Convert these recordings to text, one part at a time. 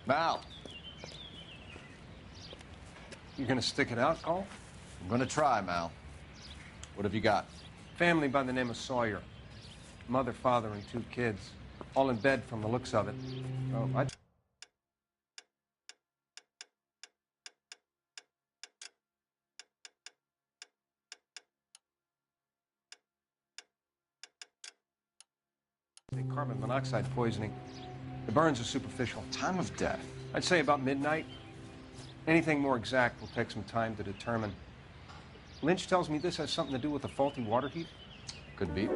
Mal. You gonna stick it out, Cole? I'm gonna try, Mal. What have you got? Family by the name of Sawyer. Mother, father, and 2 kids. All in bed from the looks of it. Oh, I... Carbon monoxide poisoning. The burns are superficial. Time of death. I'd say about midnight. Anything more exact will take some time to determine. Lynch tells me this has something to do with a faulty water heat. Could be.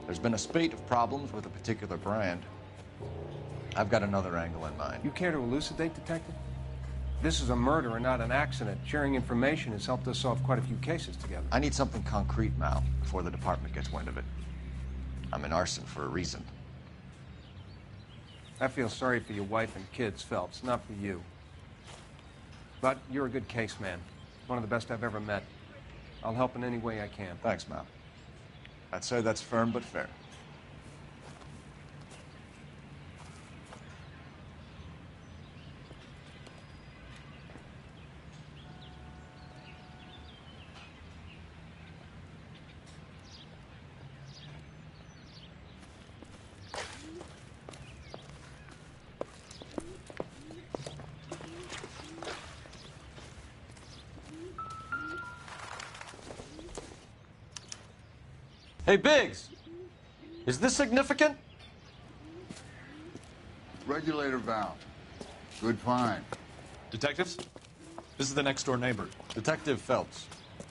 There's been a spate of problems with a particular brand. I've got another angle in mind. You care to elucidate, Detective? This is a murder and not an accident. Sharing information has helped us solve quite a few cases together. I need something concrete, Mal, before the department gets wind of it. I'm in arson for a reason. I feel sorry for your wife and kids, Phelps, not for you. But you're a good case man. One of the best I've ever met. I'll help in any way I can. Thanks, Mal. I'd say that's firm but fair. Hey, Biggs! Is this significant? Regulator valve. Good find. Detectives? This is the next door neighbor. Detective Phelps.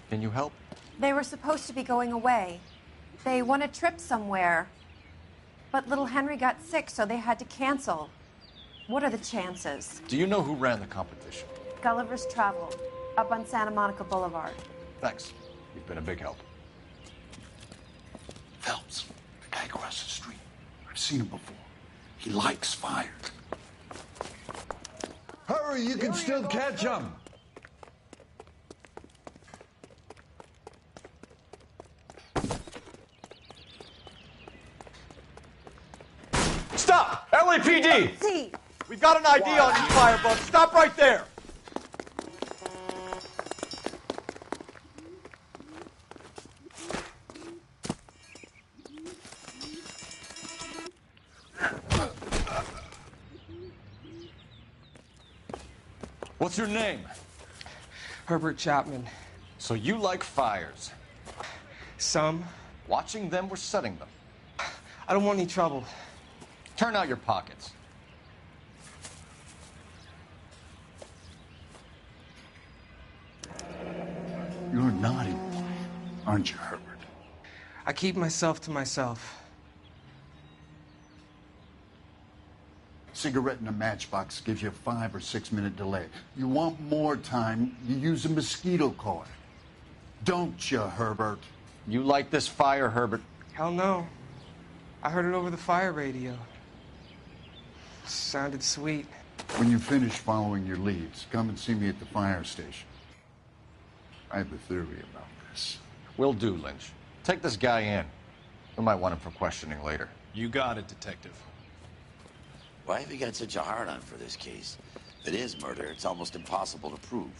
Can you help? They were supposed to be going away. They won a trip somewhere. But little Henry got sick, so they had to cancel. What are the chances? Do you know who ran the competition? Gulliver's Travel, up on Santa Monica Boulevard. Thanks. You've been a big help. Phelps, the guy across the street. I've seen him before. He likes fire. Hurry, you can still catch him. Stop! LAPD! See, We've got an ID on you, Firebug. Stop right there! What's your name? Herbert Chapman. So you like fires. Some. Watching them or setting them? I don't want any trouble. Turn out your pockets. You're a naughty boy, aren't you, Herbert? I keep myself to myself. Cigarette in a matchbox gives you a 5 or 6 minute delay. You want more time, you use a mosquito coil. Don't you, Herbert? You like this fire, Herbert? Hell no. I heard it over the fire radio. Sounded sweet. When you finish following your leads, come and see me at the fire station. I have a theory about this. Will do, Lynch. Take this guy in. We might want him for questioning later. You got it, Detective. Why have you got such a hard-on for this case? If it is murder, it's almost impossible to prove.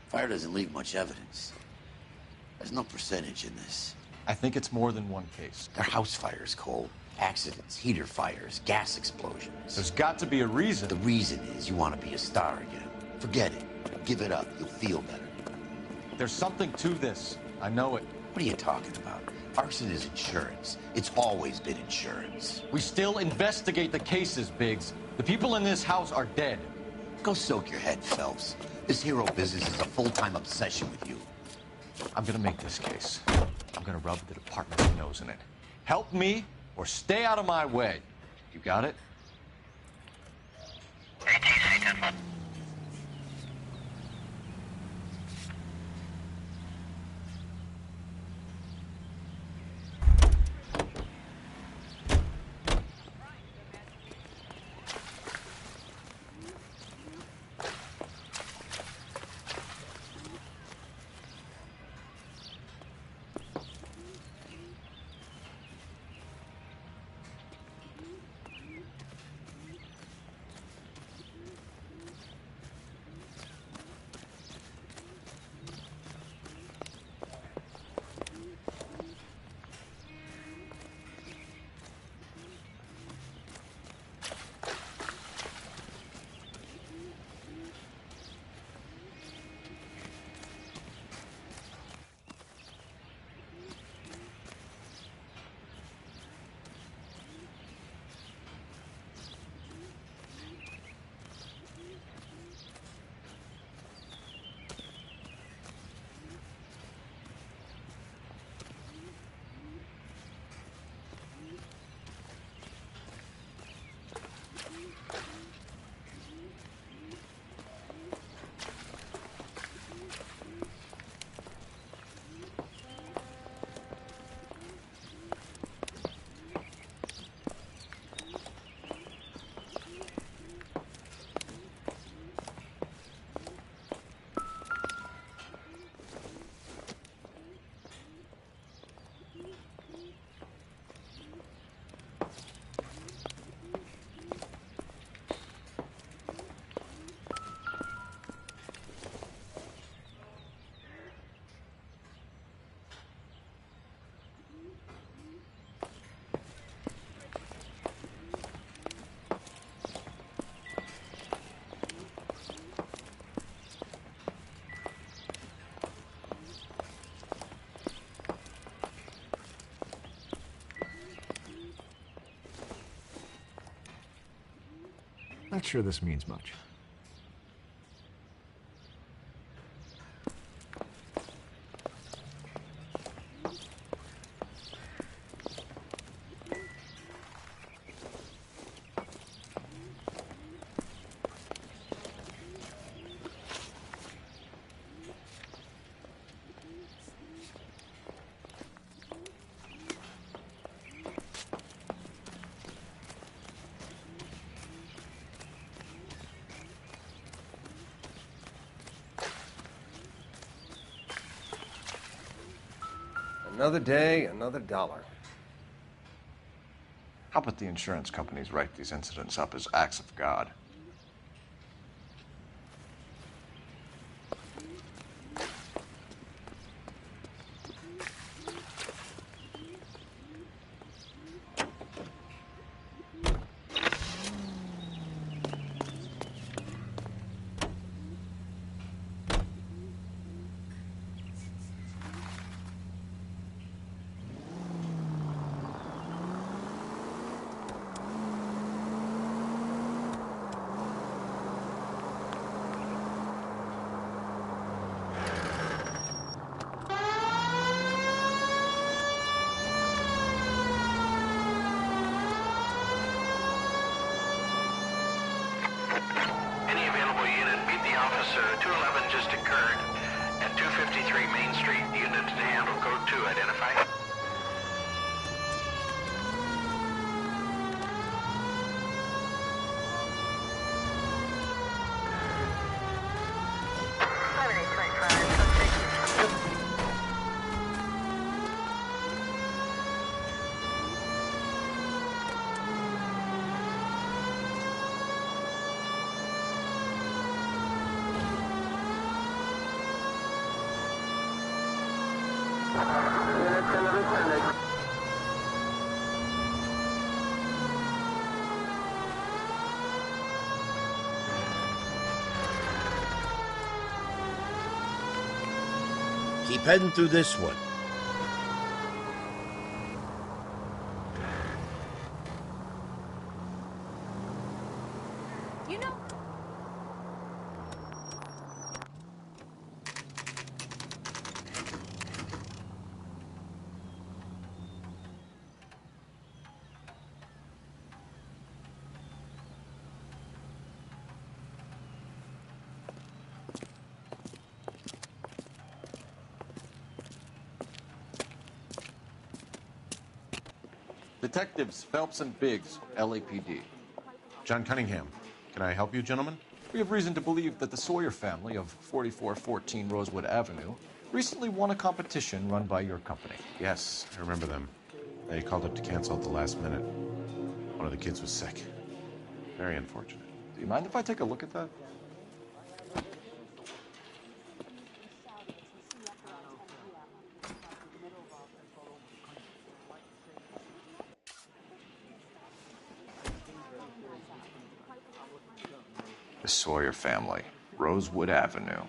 Fire doesn't leave much evidence. There's no percentage in this. I think it's more than one case. They're house fires, Cole. Accidents, heater fires, gas explosions. There's got to be a reason. The reason is you want to be a star again. Forget it. Give it up. You'll feel better. There's something to this. I know it. What are you talking about? Arson is insurance. It's always been insurance. We still investigate the cases, Biggs. The people in this house are dead. Go soak your head, Phelps. This hero business is a full-time obsession with you. I'm gonna make this case. I'm gonna rub the department's nose in it. Help me or stay out of my way. You got it? ATC 10-1. Not sure this means much. Another day, another dollar. How about the insurance companies write these incidents up as acts of God? Any available unit, meet the officer. 211 just occurred at 253 Main Street. Unit to handle code 2. Identify. Keep heading through this one. You know, Detectives Phelps and Biggs, LAPD. John Cunningham. Can I help you, gentlemen? We have reason to believe that the Sawyer family of 4414 Rosewood Avenue recently won a competition run by your company. Yes, I remember them. They called up to cancel at the last minute. One of the kids was sick. Very unfortunate. Do you mind if I take a look at that? The Sawyer family, Rosewood Avenue.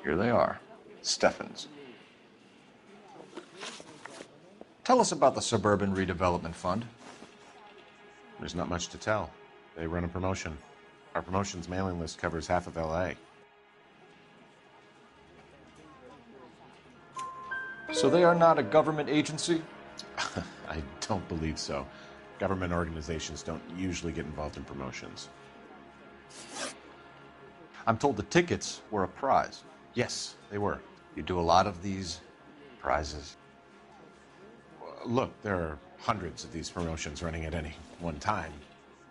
Here they are, Steffens. Tell us about the Suburban Redevelopment Fund. There's not much to tell. They run a promotion. Our promotion's mailing list covers half of LA. So they are not a government agency? I don't believe so. Government organizations don't usually get involved in promotions. I'm told the tickets were a prize. Yes, they were. You do a lot of these prizes. Look, there are hundreds of these promotions running at any one time.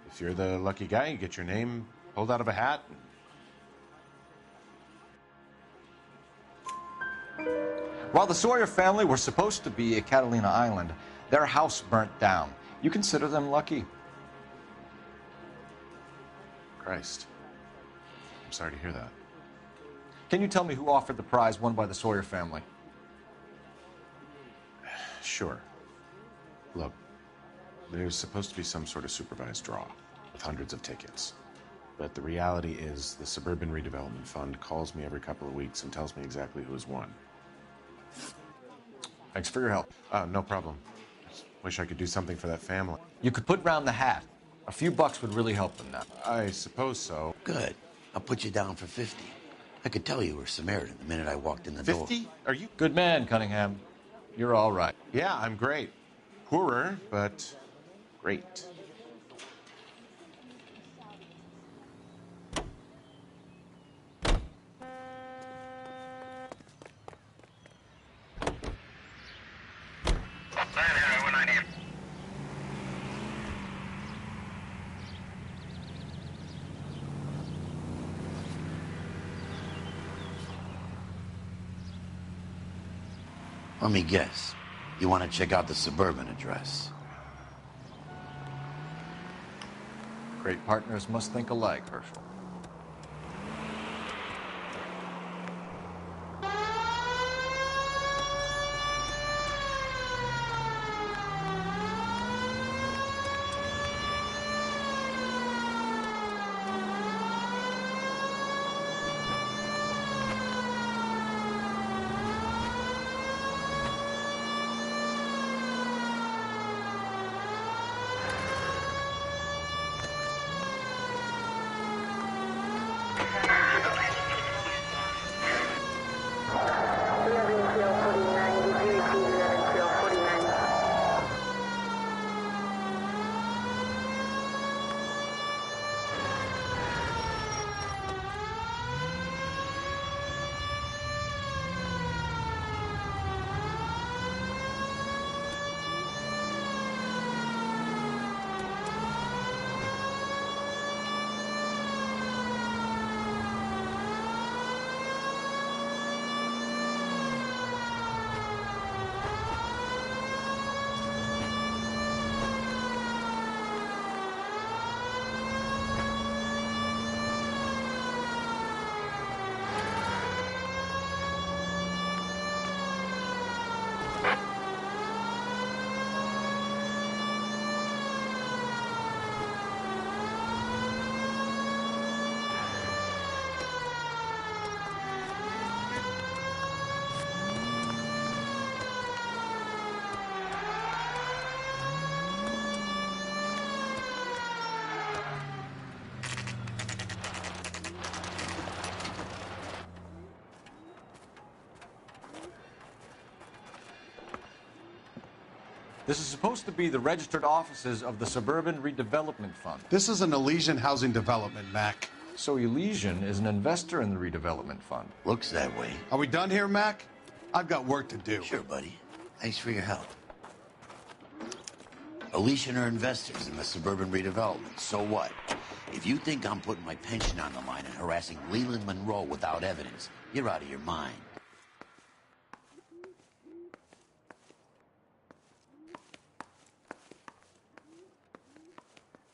If you're the lucky guy, you get your name pulled out of a hat. While the Sawyer family were supposed to be at Catalina Island, their house burnt down. You consider them lucky? Christ. I'm sorry to hear that. Can you tell me who offered the prize won by the Sawyer family? Sure. Look, there's supposed to be some sort of supervised draw with hundreds of tickets. But the reality is the Suburban Redevelopment Fund calls me every couple of weeks and tells me exactly who has won. Thanks for your help. No problem. Just wish I could do something for that family. You could put round the hat. A few bucks would really help them now. I suppose so. Good. I'll put you down for 50. I could tell you were Samaritan the minute I walked in the door. 50? Are you? Good man, Cunningham. You're all right. Yeah, I'm great. Poorer, but great. Let me guess. You want to check out the Suburban address? Great partners must think alike, Herschel. This is supposed to be the registered offices of the Suburban Redevelopment Fund. This is an Elysian housing development, Mac. So Elysian is an investor in the redevelopment fund. Looks that way. Are we done here, Mac? I've got work to do. Sure, buddy. Thanks for your help. Elysian are investors in the Suburban Redevelopment. So what? If you think I'm putting my pension on the line and harassing Leland Monroe without evidence, you're out of your mind.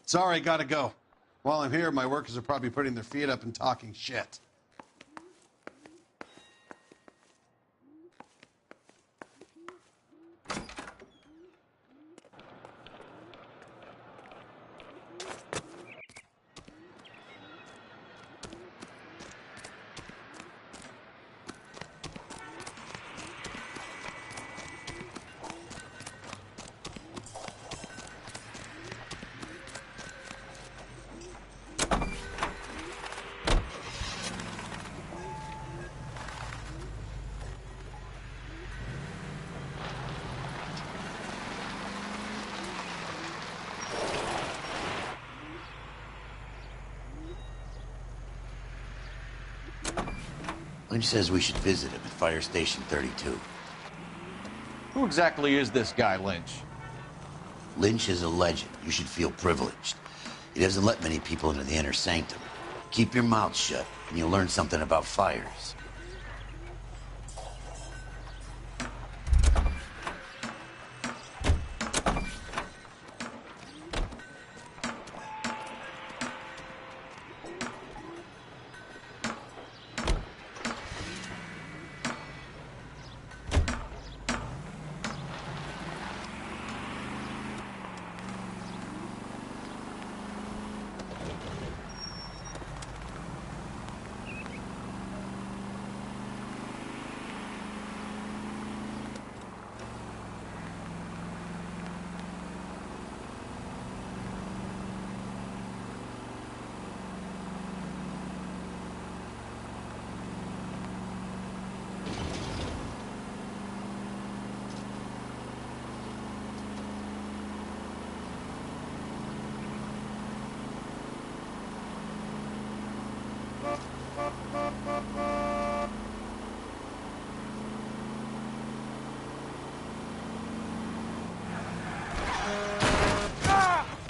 Sorry, gotta go. While I'm here, my workers are probably putting their feet up and talking shit. Lynch says we should visit him at Fire Station 32. Who exactly is this guy, Lynch? Lynch is a legend. You should feel privileged. He doesn't let many people into the inner sanctum. Keep your mouth shut, and you'll learn something about fires.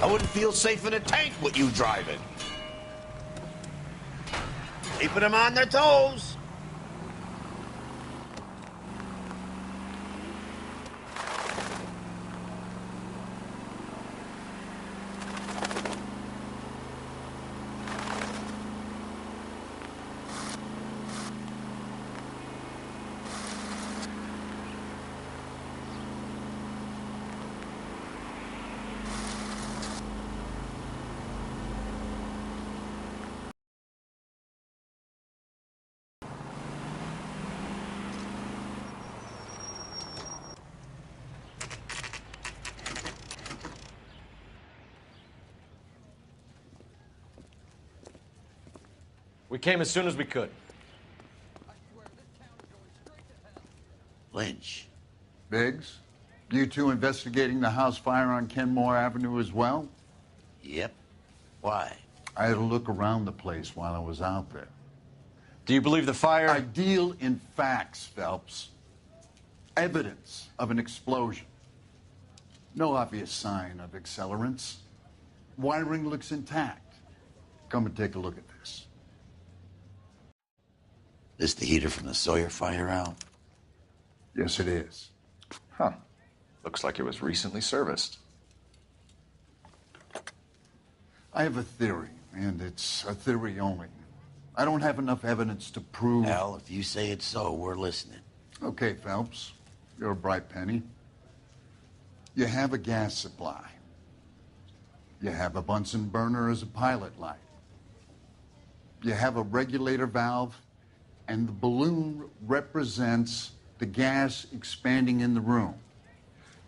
I wouldn't feel safe in a tank with you driving. Keeping them on their toes. We came as soon as we could. Lynch. Biggs, you two investigating the house fire on Kenmore Avenue as well? Yep. Why? I had a look around the place while I was out there. Do you believe the fire? I deal in facts, Phelps. Evidence of an explosion. No obvious sign of accelerants. Wiring looks intact. Come and take a look at this. This the heater from the Sawyer fire, Al? Yes, it is. Huh. Looks like it was recently serviced. I have a theory, and it's a theory only. I don't have enough evidence to prove... Al, if you say it's so, we're listening. Okay, Phelps. You're a bright penny. You have a gas supply. You have a Bunsen burner as a pilot light. You have a regulator valve, and the balloon represents the gas expanding in the room.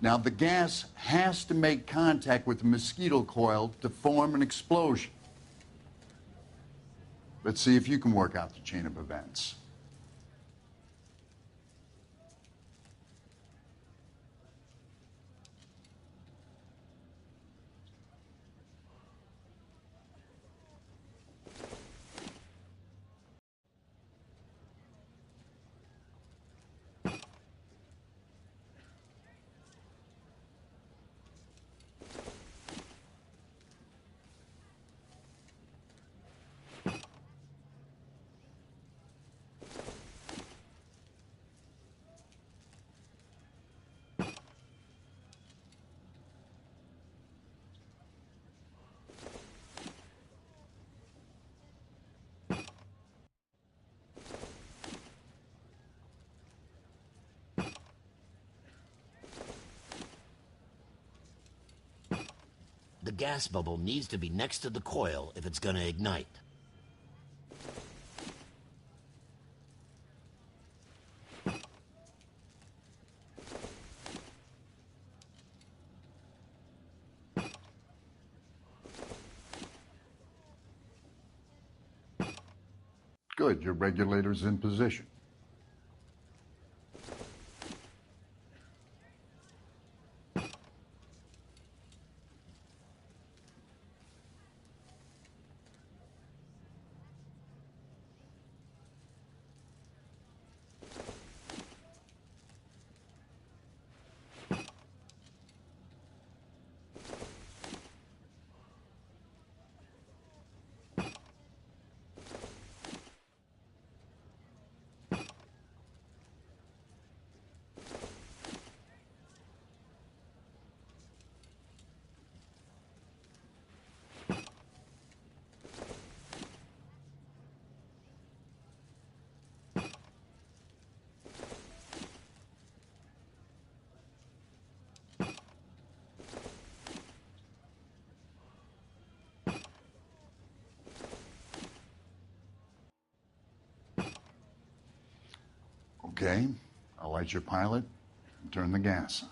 Now, the gas has to make contact with the mosquito coil to form an explosion. Let's see if you can work out the chain of events. The gas bubble needs to be next to the coil if it's gonna ignite. Good, your regulator's in position. Okay, I'll light your pilot and turn the gas on.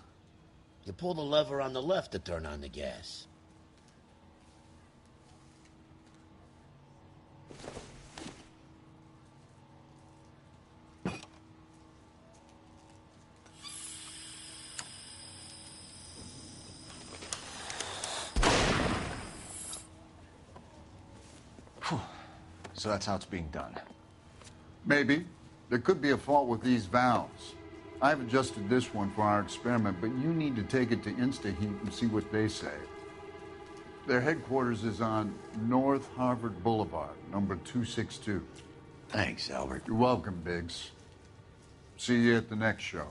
You pull the lever on the left to turn on the gas. So that's how it's being done. Maybe. There could be a fault with these valves. I've adjusted this one for our experiment, but you need to take it to InstaHeat and see what they say. Their headquarters is on North Harvard Boulevard, number 262. Thanks, Albert. You're welcome, Biggs. See you at the next show.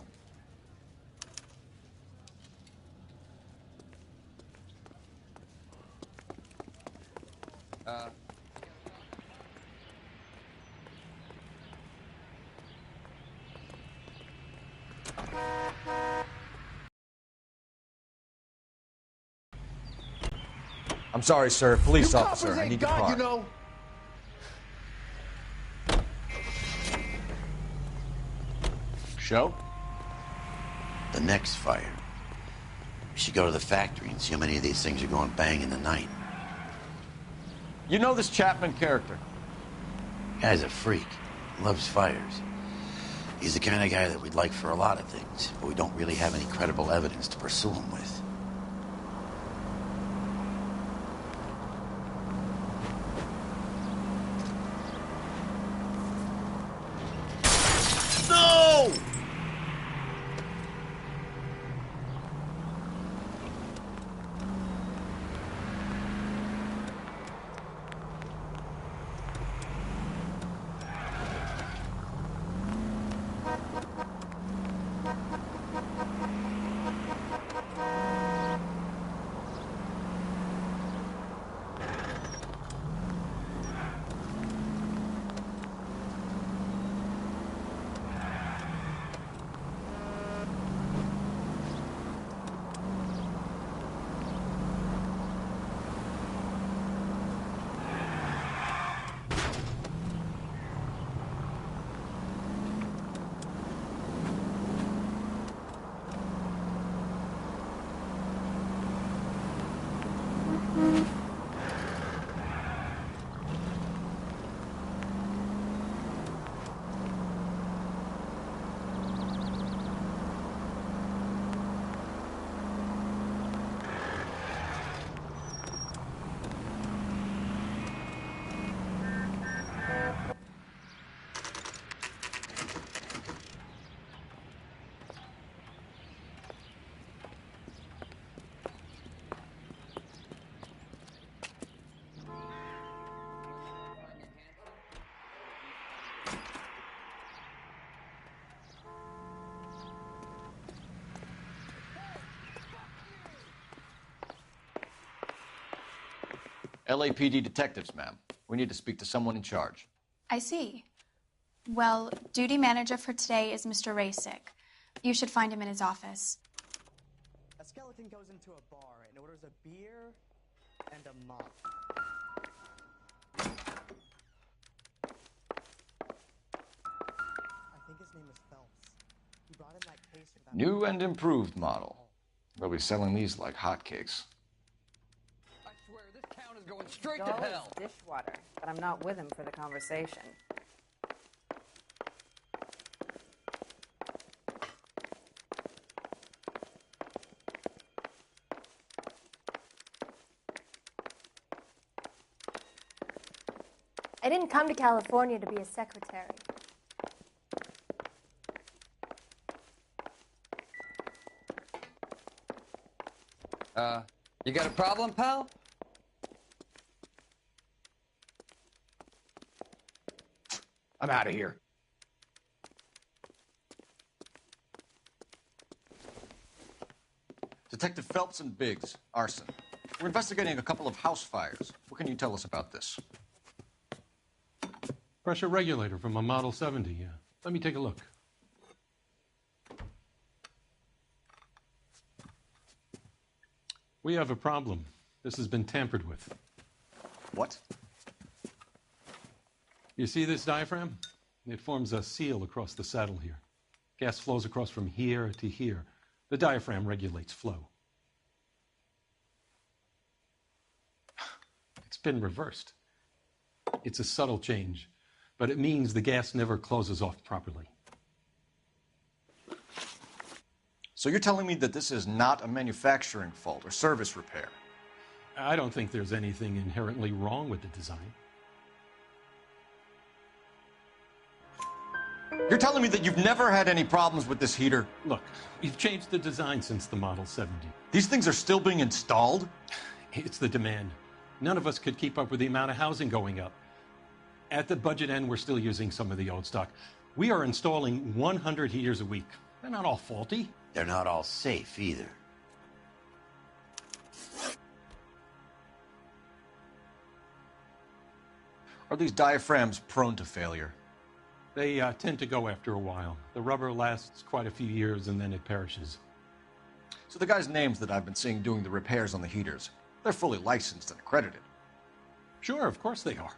I'm sorry, sir. Police You officer. coppers I ain't need your God, car. you know. Show? The next fire. We should go to the factory and see how many of these things are going bang in the night. You know this Chapman character? Guy's a freak. Loves fires. He's the kind of guy that we'd like for a lot of things, but we don't really have any credible evidence to pursue him with. No! LAPD detectives, ma'am. We need to speak to someone in charge. I see. Well, duty manager for today is Mr. Rasick. You should find him in his office. A skeleton goes into a bar and orders a beer and a mop. I think his name is Phelps. He brought in that case for that... New and improved model. They'll be selling these like hotcakes. I swear, this town is going straight to Dull hell. as dishwater, but I'm not with him for the conversation. I didn't come to California to be a secretary. You got a problem, pal? I'm out of here. Detective Phelps and Biggs, arson. We're investigating a couple of house fires. What can you tell us about this? Pressure regulator from a Model 70, yeah. Let me take a look. We have a problem. This has been tampered with. What? You see this diaphragm? It forms a seal across the saddle here. Gas flows across from here to here. The diaphragm regulates flow. It's been reversed. It's a subtle change, but it means the gas never closes off properly. So you're telling me that this is not a manufacturing fault or service repair? I don't think there's anything inherently wrong with the design. You're telling me that you've never had any problems with this heater? Look, we've changed the design since the Model 70. These things are still being installed? It's the demand. None of us could keep up with the amount of housing going up. At the budget end, we're still using some of the old stock. We are installing 100 heaters a week. They're not all faulty. They're not all safe either. Are these diaphragms prone to failure? They tend to go after a while. The rubber lasts quite a few years and then it perishes. So the guys' names that I've been seeing doing the repairs on the heaters, they're fully licensed and accredited. Sure, of course they are.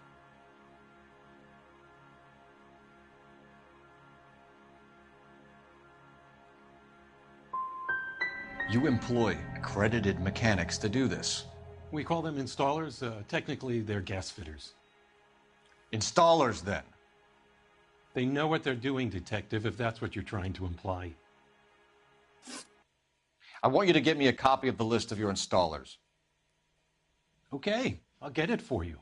You employ accredited mechanics to do this. We call them installers. Technically, they're gas fitters. Installers, then? They know what they're doing, Detective, if that's what you're trying to imply. I want you to get me a copy of the list of your installers. Okay, I'll get it for you.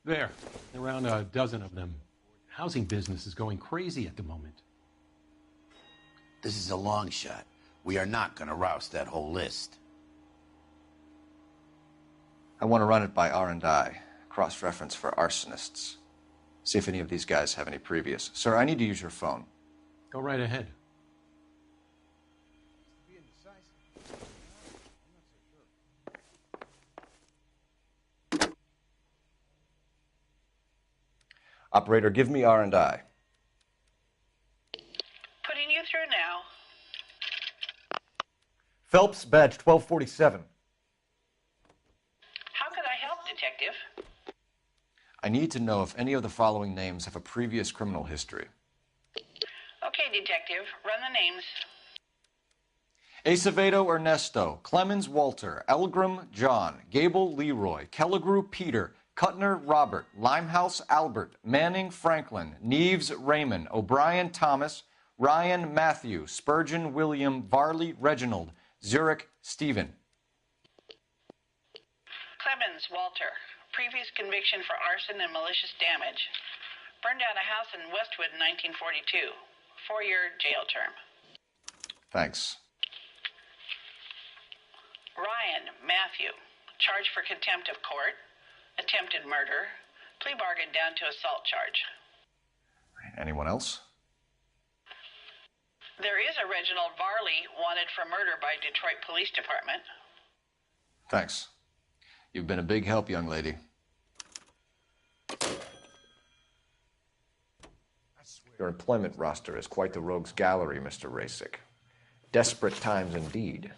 There, around a dozen of them. Housing business is going crazy at the moment. This is a long shot. We are not going to roust that whole list. I want to run it by R&I, cross-reference for arsonists. See if any of these guys have any previous. Sir, I need to use your phone. Go right ahead. Operator, give me R&I. Putting you through now. Phelps, badge 1247. How could I help, Detective? I need to know if any of the following names have a previous criminal history. Okay, Detective, run the names. Acevedo Ernesto, Clemens Walter, Elgram John, Gable Leroy, Kelligrew Peter, Cutner Robert, Limehouse Albert, Manning Franklin, Neves Raymond, O'Brien Thomas, Ryan Matthew, Spurgeon William, Varley Reginald, Zurich Stephen. Clemens Walter, previous conviction for arson and malicious damage. Burned down a house in Westwood in 1942. 4-year jail term. Thanks. Ryan Matthew, charged for contempt of court, attempted murder, plea bargain down to assault charge. Anyone else? There is a Reginald Varley wanted for murder by Detroit Police Department. Thanks. You've been a big help, young lady. Your employment roster is quite the rogues gallery, Mr. Rasick. Desperate times indeed.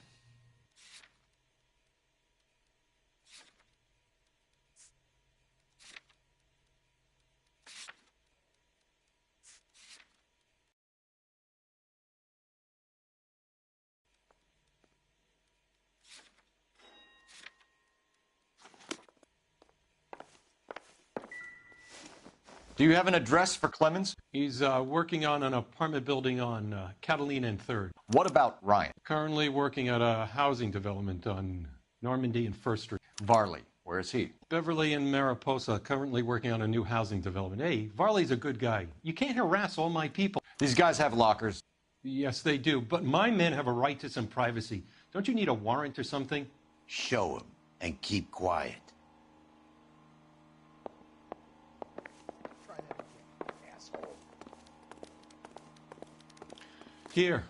Do you have an address for Clemens? He's working on an apartment building on Catalina and 3rd. What about Ryan? Currently working at a housing development on Normandy and 1st Street. Varley, where is he? Beverly and Mariposa, currently working on a new housing development. Hey, Varley's a good guy. You can't harass all my people. These guys have lockers. Yes, they do, but my men have a right to some privacy. Don't you need a warrant or something? Show him and keep quiet. Here.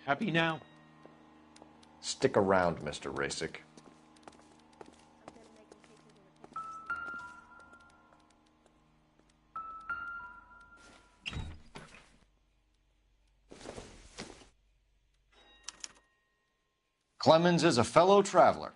Happy now? Stick around, Mr. Rasick. Clemens is a fellow traveler.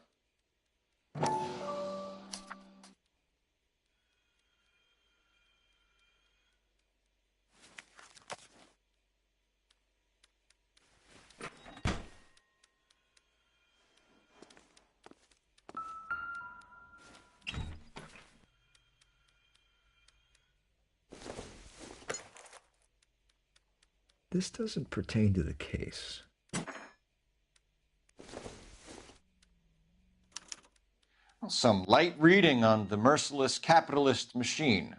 This doesn't pertain to the case. Some light reading on the merciless capitalist machine.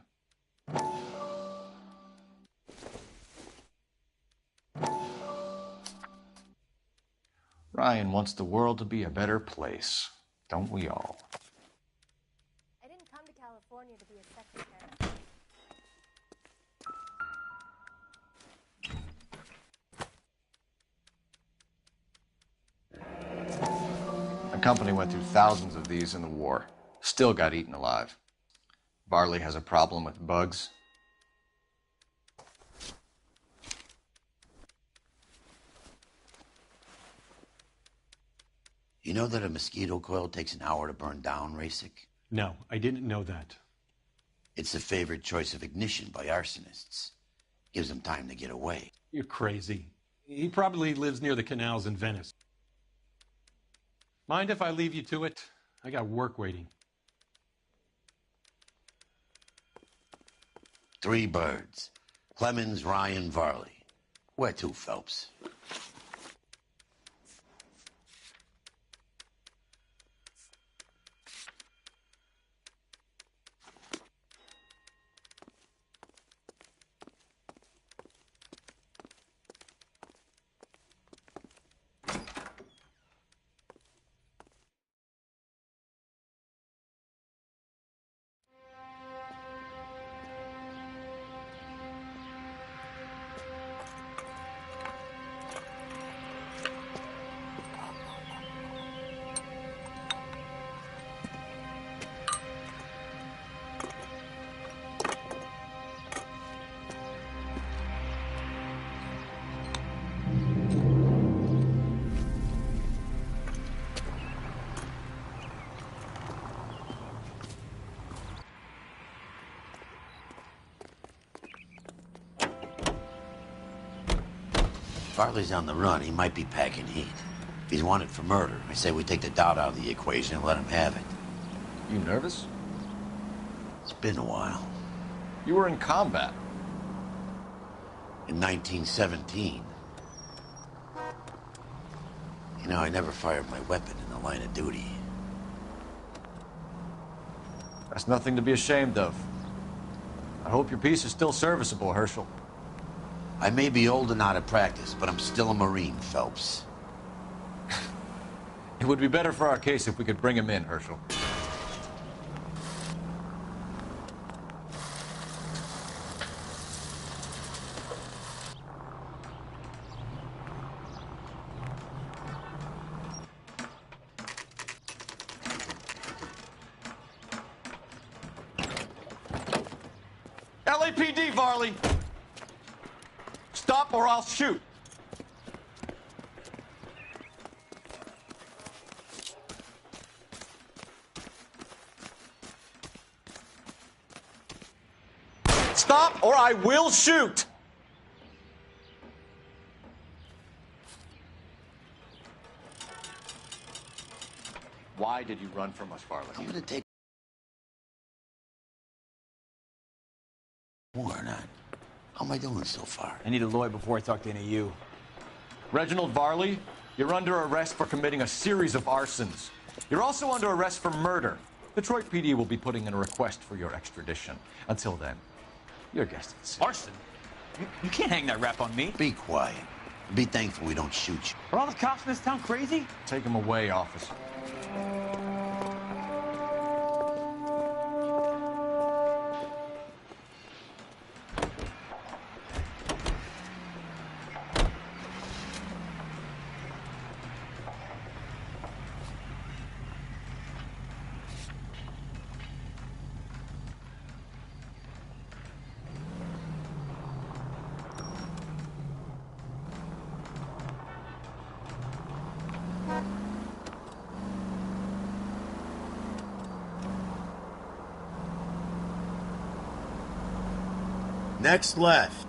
Ryan wants the world to be a better place. Don't we all? I didn't come to California to be a secretary. My company went through thousands of these in the war. Still got eaten alive. Varley has a problem with bugs. You know that a mosquito coil takes an hour to burn down, Rasic? No, I didn't know that. It's a favorite choice of ignition by arsonists. Gives them time to get away. You're crazy. He probably lives near the canals in Venice. Mind if I leave you to it? I got work waiting. 3 birds. Clemens, Ryan, Varley. Where to, Phelps? Varley's on the run. He might be packing heat. If he's wanted for murder, I say we take the doubt out of the equation and let him have it. You nervous? It's been a while. You were in combat. In 1917. You know, I never fired my weapon in the line of duty. That's nothing to be ashamed of. I hope your piece is still serviceable, Herschel. I may be old and out of practice, but I'm still a Marine, Phelps. It would be better for our case if we could bring him in, Herschel. LAPD, Varley! Stop or I'll shoot! Stop or I will shoot! Why did you run from us, Varley? I'm gonna take more or not. How am I doing so far? I need a lawyer before I talk to any of you. Reginald Varley, you're under arrest for committing a series of arsons. You're also under arrest for murder. Detroit PD will be putting in a request for your extradition. Until then, your guest is safe. Arson? You can't hang that rap on me. Be quiet. Be thankful we don't shoot you. Are all the cops in this town crazy? Take him away, officer. Next left.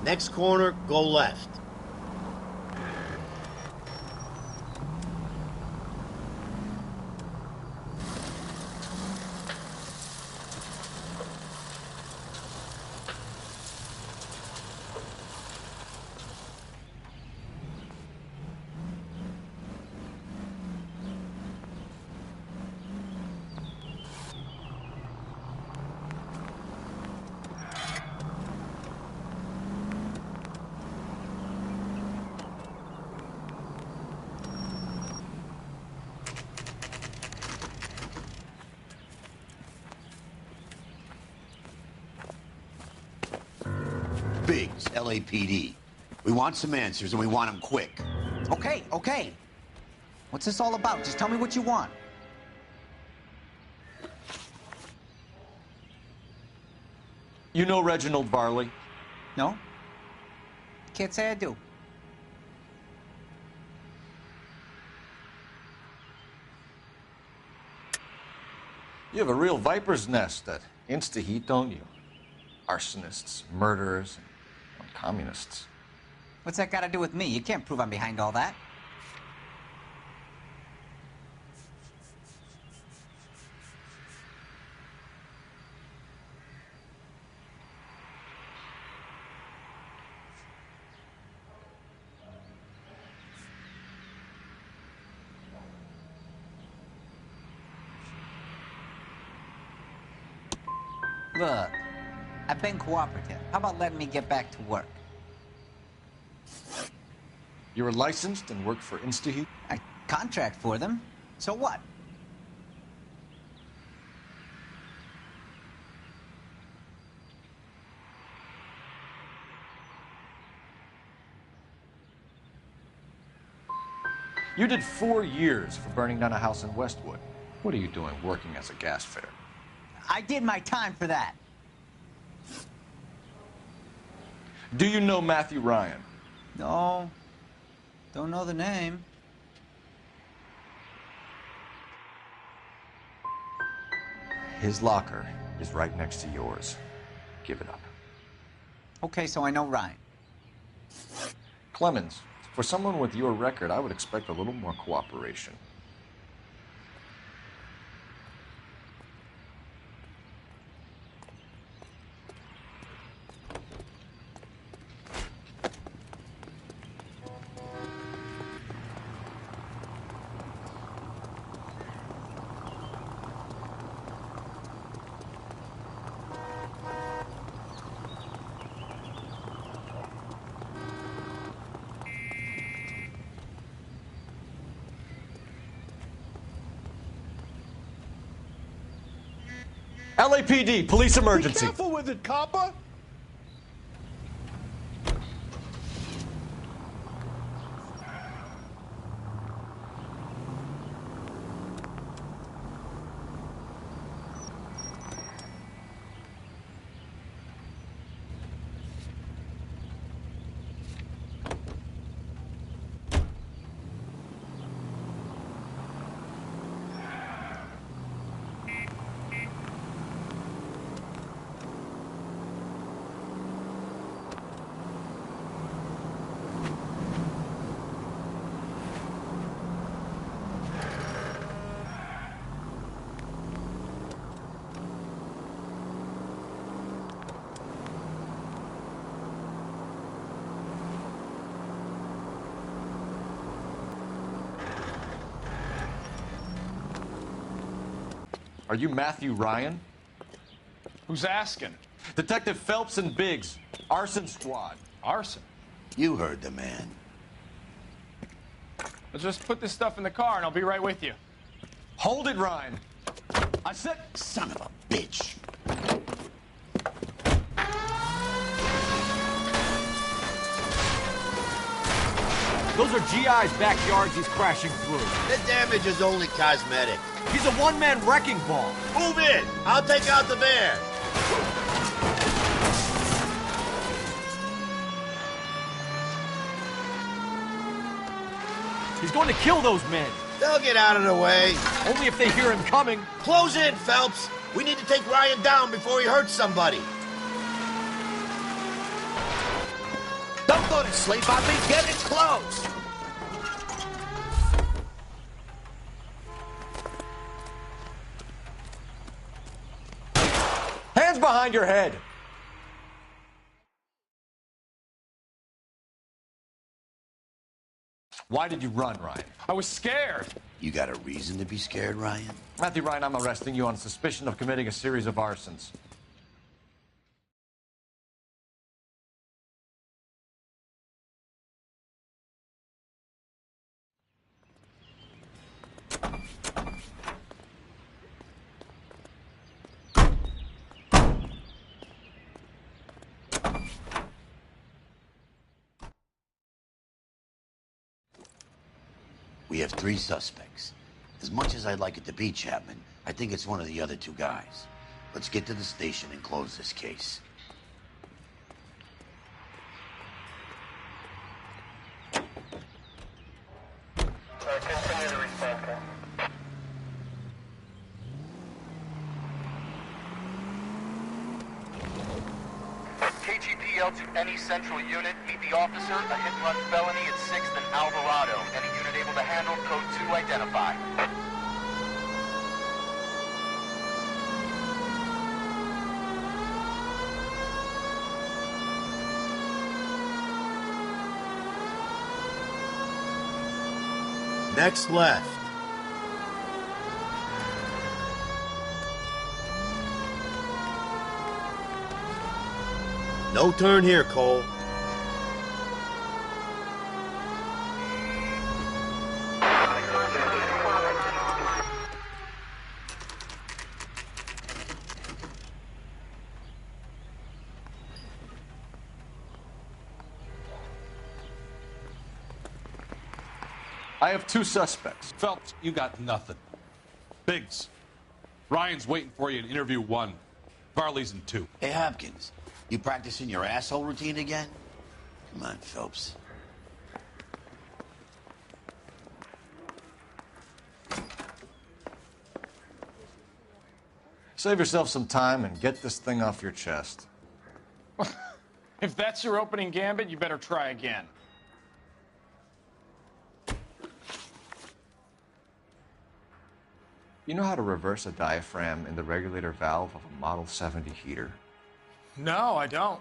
Next corner, go left. Biggs, LAPD. We want some answers, and we want them quick. Okay, okay. What's this all about? Just tell me what you want. You know Reginald Varley? No? Can't say I do. You have a real viper's nest at Insta-Heat, don't you? Arsonists, murderers, and communists. What's that got to do with me? You can't prove I'm behind all that. Look, I've been cooperative. How about letting me get back to work? You were licensed and worked for Insta-Heat? I contract for them. So what? You did 4 years for burning down a house in Westwood. What are you doing working as a gas fitter? I did my time for that. Do you know Matthew Ryan? No. Don't know the name. His locker is right next to yours. Give it up. Okay, so I know Ryan. Clemens, for someone with your record, I would expect a little more cooperation. LAPD, police emergency. Be careful with it, copper. Are you Matthew Ryan? Who's asking? Detective Phelps and Biggs, arson squad. Arson? You heard the man. Let's just put this stuff in the car and I'll be right with you. Hold it, Ryan. I said... Son of a bitch. Those are GI's backyards he's crashing through. The damage is only cosmetic. He's a one-man wrecking ball. Move in. I'll take out the bear. He's going to kill those men. They'll get out of the way. Only if they hear him coming. Close in, Phelps. We need to take Ryan down before he hurts somebody. Don't go to sleep on me. Get it close. Hands behind your head. Why did you run, Ryan? I was scared. You got a reason to be scared, Ryan? Matthew Ryan, I'm arresting you on suspicion of committing a series of arsons. We have 3 suspects. As much as I'd like it to be Chapman, I think it's one of the other 2 guys. Let's get to the station and close this case. Continue to respond, sir. KGPL to any central unit. Meet the officer, a hit-and-run felony at 6th and Alvarado. Any unit able to handle code 2 identify. Next left. No turn here, Cole. I have 2 suspects. Phelps, you got nothing. Biggs, Ryan's waiting for you in interview 1. Varley's in 2. Hey, Hopkins, you practicing your asshole routine again? Come on, Phelps. Save yourself some time and get this thing off your chest. If that's your opening gambit, you better try again. You know how to reverse a diaphragm in the regulator valve of a Model 70 heater? No, I don't.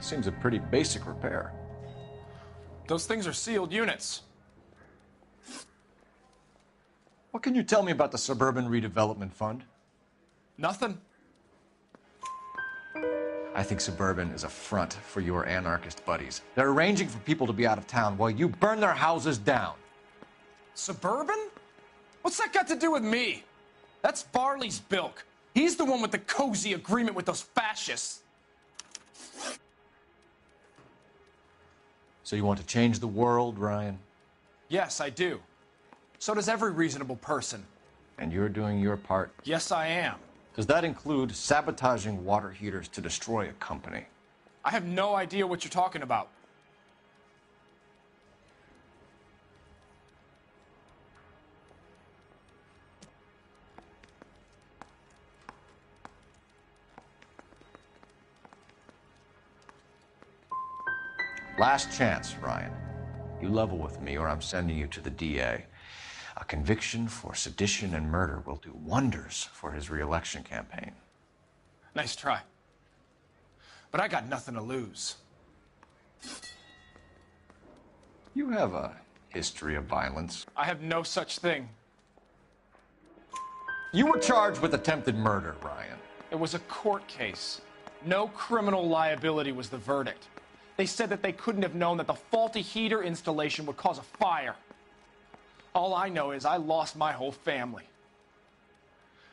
Seems a pretty basic repair. Those things are sealed units. What can you tell me about the Suburban Redevelopment Fund? Nothing. I think Suburban is a front for your anarchist buddies. They're arranging for people to be out of town while you burn their houses down. Suburban? What's that got to do with me? That's Varley's bilk. He's the one with the cozy agreement with those fascists. So you want to change the world, Ryan? Yes, I do. So does every reasonable person. And you're doing your part? Yes, I am. Does that include sabotaging water heaters to destroy a company? I have no idea what you're talking about. Last chance, Ryan. You level with me or I'm sending you to the DA. A conviction for sedition and murder will do wonders for his re-election campaign. Nice try. But I got nothing to lose. You have a history of violence. I have no such thing. You were charged with attempted murder, Ryan. It was a court case. No criminal liability was the verdict. They said that they couldn't have known that the faulty heater installation would cause a fire. All I know is I lost my whole family.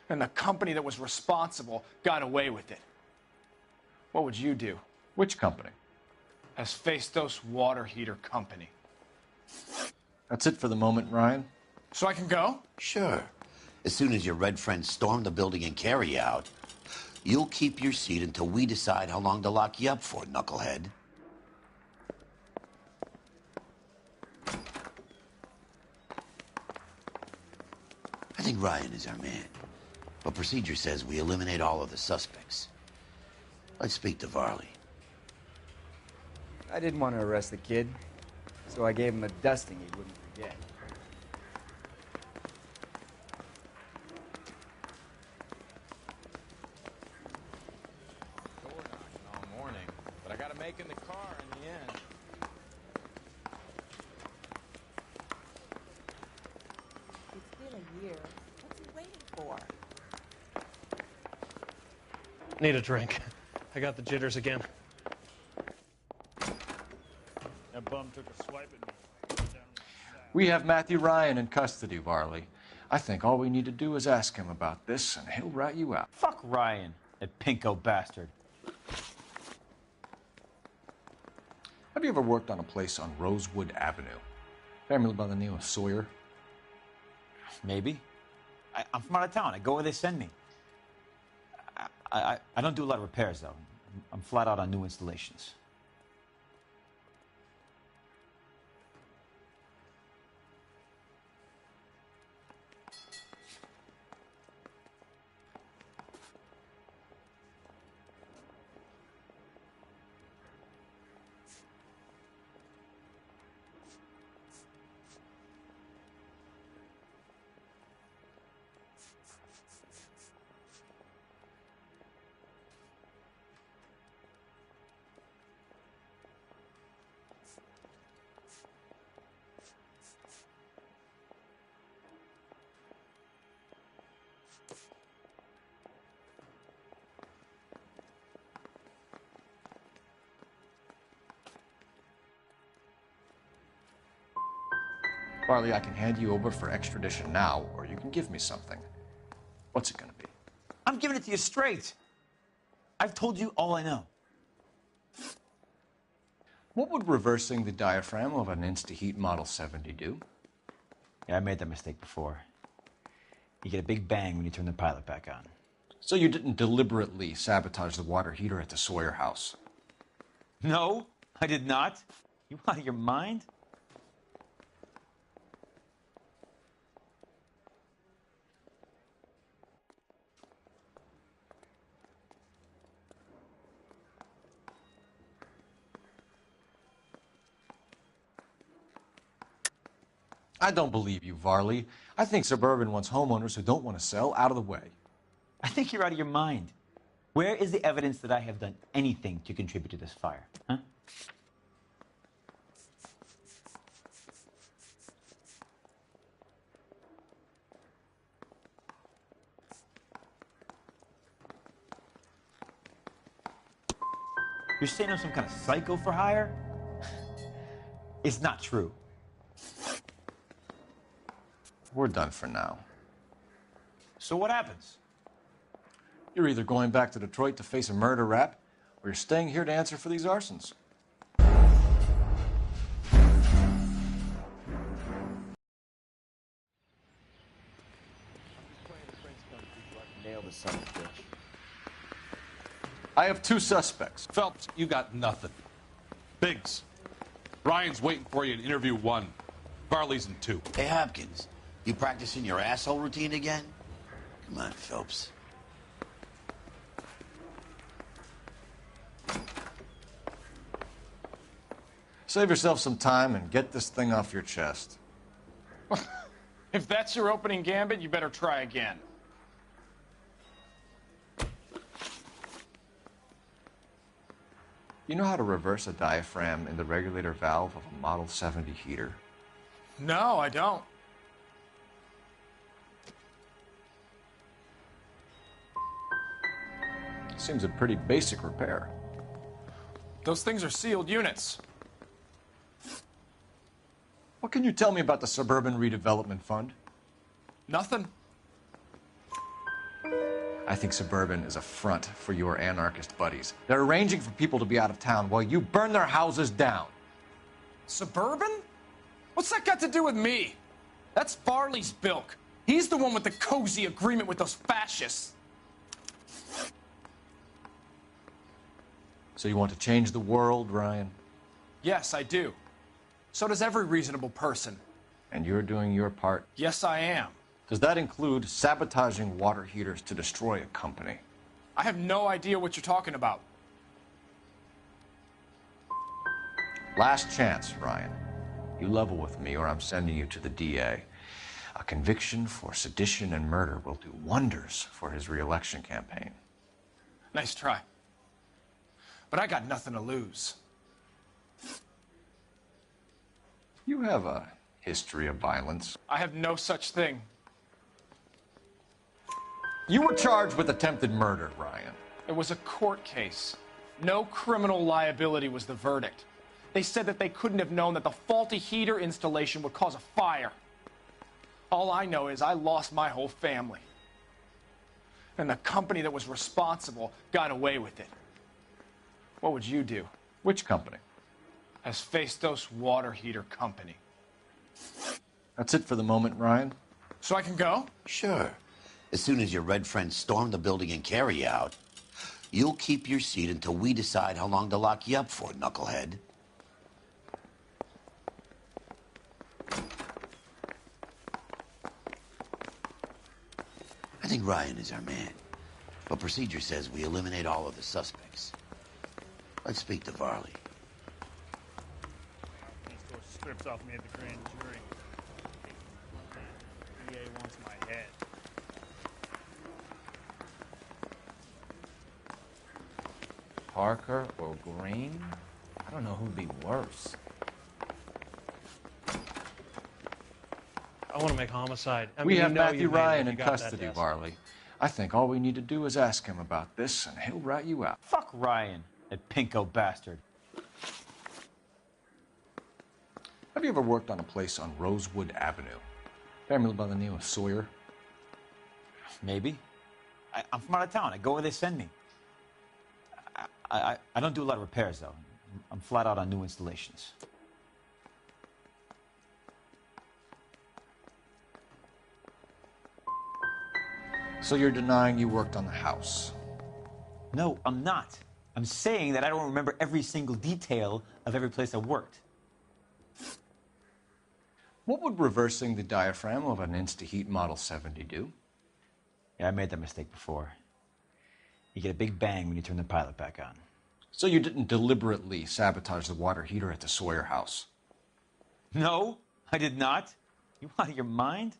And the company that was responsible got away with it. What would you do? Which company? Hephaestus Water Heater Company. That's it for the moment, Ryan. So I can go? Sure. As soon as your red friends storm the building and carry out, you'll keep your seat until we decide how long to lock you up for, knucklehead. I think Ryan is our man. But procedure says we eliminate all of the suspects. Let's speak to Varley. I didn't want to arrest the kid, so I gave him a dusting he wouldn't forget. Door knocking all morning, but I got to make in the car in the end. It's been a year. What's he waiting for? Need a drink. I got the jitters again. That bum took a swipe at me. We have Matthew Ryan in custody, Varley. I think all we need to do is ask him about this, and he'll rat you out. Fuck Ryan, that pinko bastard. Have you ever worked on a place on Rosewood Avenue? Family by the name of Sawyer? Maybe. I'm from out of town. I go where they send me. I don't do a lot of repairs, though. I'm flat out on new installations. Varley, I can hand you over for extradition now, or you can give me something. What's it gonna be? I'm giving it to you straight. I've told you all I know. What would reversing the diaphragm of an Insta-Heat Model 70 do? Yeah, I made that mistake before. You get a big bang when you turn the pilot back on. So you didn't deliberately sabotage the water heater at the Sawyer house? No, I did not. You out of your mind? I don't believe you, Varley. I think Suburban wants homeowners who don't want to sell out of the way. I think you're out of your mind. Where is the evidence that I have done anything to contribute to this fire? Huh? You're saying I'm some kind of psycho for hire? It's not true. We're done for now. So what happens? You're either going back to Detroit to face a murder rap, or you're staying here to answer for these arsons. Nail the son of a bitch. I have two suspects. Phelps, you got nothing. Biggs, Ryan's waiting for you in interview 1. Varley's in 2. Hey, Hopkins, you practicing your asshole routine again? Come on, Phelps. Save yourself some time and get this thing off your chest. If that's your opening gambit, you better try again. You know how to reverse a diaphragm in the regulator valve of a Model 70 heater? No, I don't. Seems a pretty basic repair. Those things are sealed units. What can you tell me about the Suburban Redevelopment Fund? Nothing. I think Suburban is a front for your anarchist buddies. They're arranging for people to be out of town while you burn their houses down. Suburban? What's that got to do with me? That's Varley's bilk. He's the one with the cozy agreement with those fascists. So you want to change the world, Ryan? Yes, I do. So does every reasonable person. And you're doing your part? Yes, I am. Does that include sabotaging water heaters to destroy a company? I have no idea what you're talking about. Last chance, Ryan. You level with me or I'm sending you to the DA. A conviction for sedition and murder will do wonders for his re-election campaign. Nice try. But I got nothing to lose. You have a history of violence. I have no such thing. You were charged with attempted murder, Ryan. It was a court case. No criminal liability was the verdict. They said that they couldn't have known that the faulty heater installation would cause a fire. All I know is I lost my whole family. And the company that was responsible got away with it. What would you do? Which company? Hephaestus Water Heater Company. That's it for the moment, Ryan. So I can go? Sure. As soon as your red friends storm the building and carry you out, you'll keep your seat until we decide how long to lock you up for, knucklehead. I think Ryan is our man, but procedure says we eliminate all of the suspects. Let's speak to Varley. He still strips off me at the grand jury. EA wants my head. Parker or Green? I don't know who'd be worse. I want to make homicide. I We mean, have you know Matthew you made it Ryan if in you got that custody, desk. Varley. I think all we need to do is ask him about this, and he'll rat you out. Fuck Ryan, that pinko bastard. Have you ever worked on a place on Rosewood Avenue? Family by the name of Sawyer? Maybe. I'm from out of town. I go where they send me. I don't do a lot of repairs, though. I'm flat out on new installations. So you're denying you worked on the house? No, I'm not. I'm saying that I don't remember every single detail of every place I worked. What would reversing the diaphragm of an Instaheat Model 70 do? Yeah, I made that mistake before. You get a big bang when you turn the pilot back on. So you didn't deliberately sabotage the water heater at the Sawyer house? No, I did not. You out of your mind?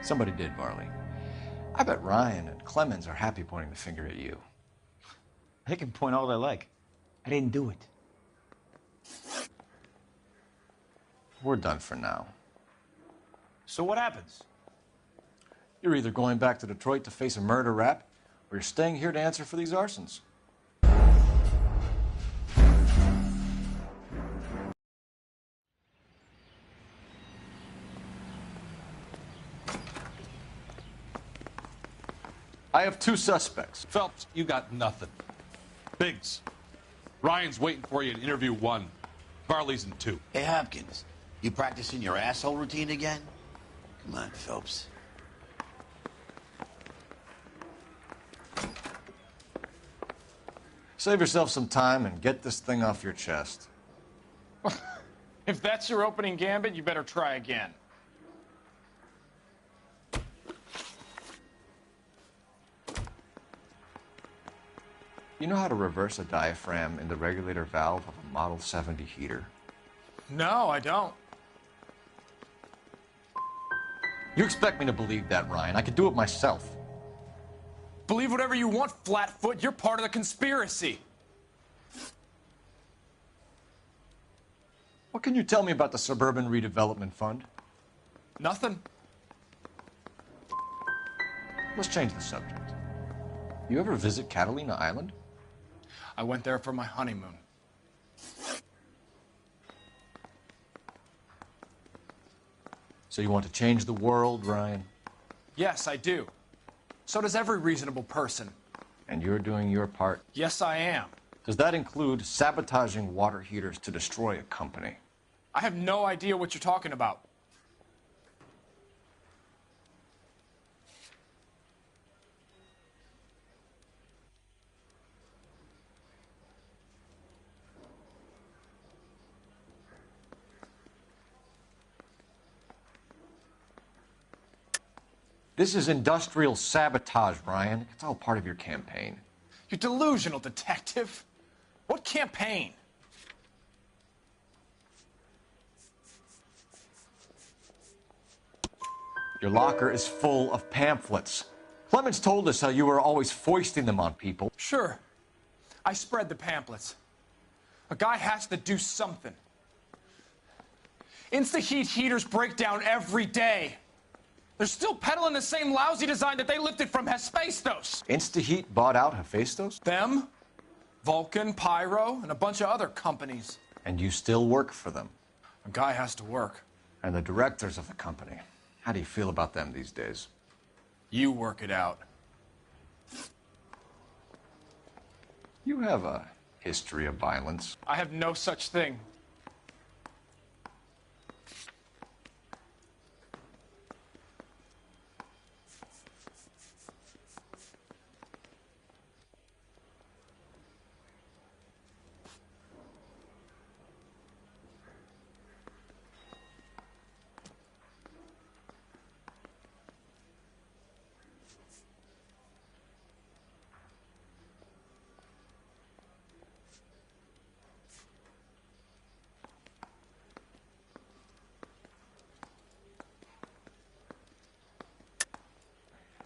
Somebody did, Varley. I bet Ryan and Clemens are happy pointing the finger at you. They can point all they like. I didn't do it. We're done for now. So what happens? You're either going back to Detroit to face a murder rap, or you're staying here to answer for these arsons. I have two suspects. Phelps, you got nothing. Biggs, Ryan's waiting for you in interview 1. Varley's in 2. Hey, Hopkins, you practicing your asshole routine again? Come on, Phelps. Save yourself some time and get this thing off your chest. If that's your opening gambit, you better try again. You know how to reverse a diaphragm in the regulator valve of a Model 70 heater? No, I don't. You expect me to believe that, Ryan? I could do it myself. Believe whatever you want, Flatfoot. You're part of the conspiracy. What can you tell me about the Suburban Redevelopment Fund? Nothing. Let's change the subject. You ever visit Catalina Island? I went there for my honeymoon. So you want to change the world, Ryan? Yes, I do. So does every reasonable person. And you're doing your part? Yes, I am. Does that include sabotaging water heaters to destroy a company? I have no idea what you're talking about. This is industrial sabotage, Ryan. It's all part of your campaign. You delusional detective. What campaign? Your locker is full of pamphlets. Clemens told us how you were always foisting them on people. Sure. I spread the pamphlets. A guy has to do something. Insta-heat heaters break down every day. They're still peddling the same lousy design that they lifted from Hephaestus. InstaHeat bought out Hephaestus? Them, Vulcan, Pyro, and a bunch of other companies. And you still work for them? A guy has to work. And the directors of the company. How do you feel about them these days? You work it out. You have a history of violence. I have no such thing.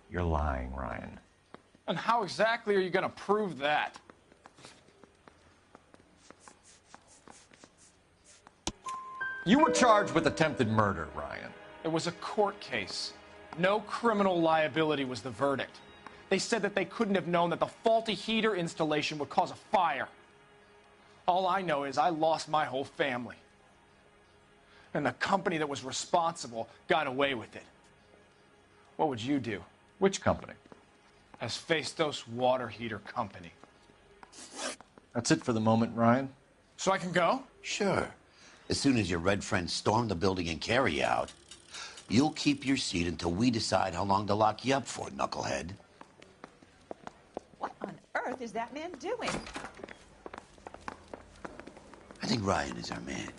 You're lying, Ryan. And how exactly are you going to prove that? You were charged with attempted murder, Ryan. It was a court case. No criminal liability was the verdict. They said that they couldn't have known that the faulty heater installation would cause a fire. All I know is I lost my whole family. And the company that was responsible got away with it. What would you do? Which company? Hephaestus Water Heater Company. That's it for the moment, Ryan. So I can go? Sure. As soon as your red friends storm the building and carry you out, you'll keep your seat until we decide how long to lock you up for, knucklehead. What on earth is that man doing? I think Ryan is our man.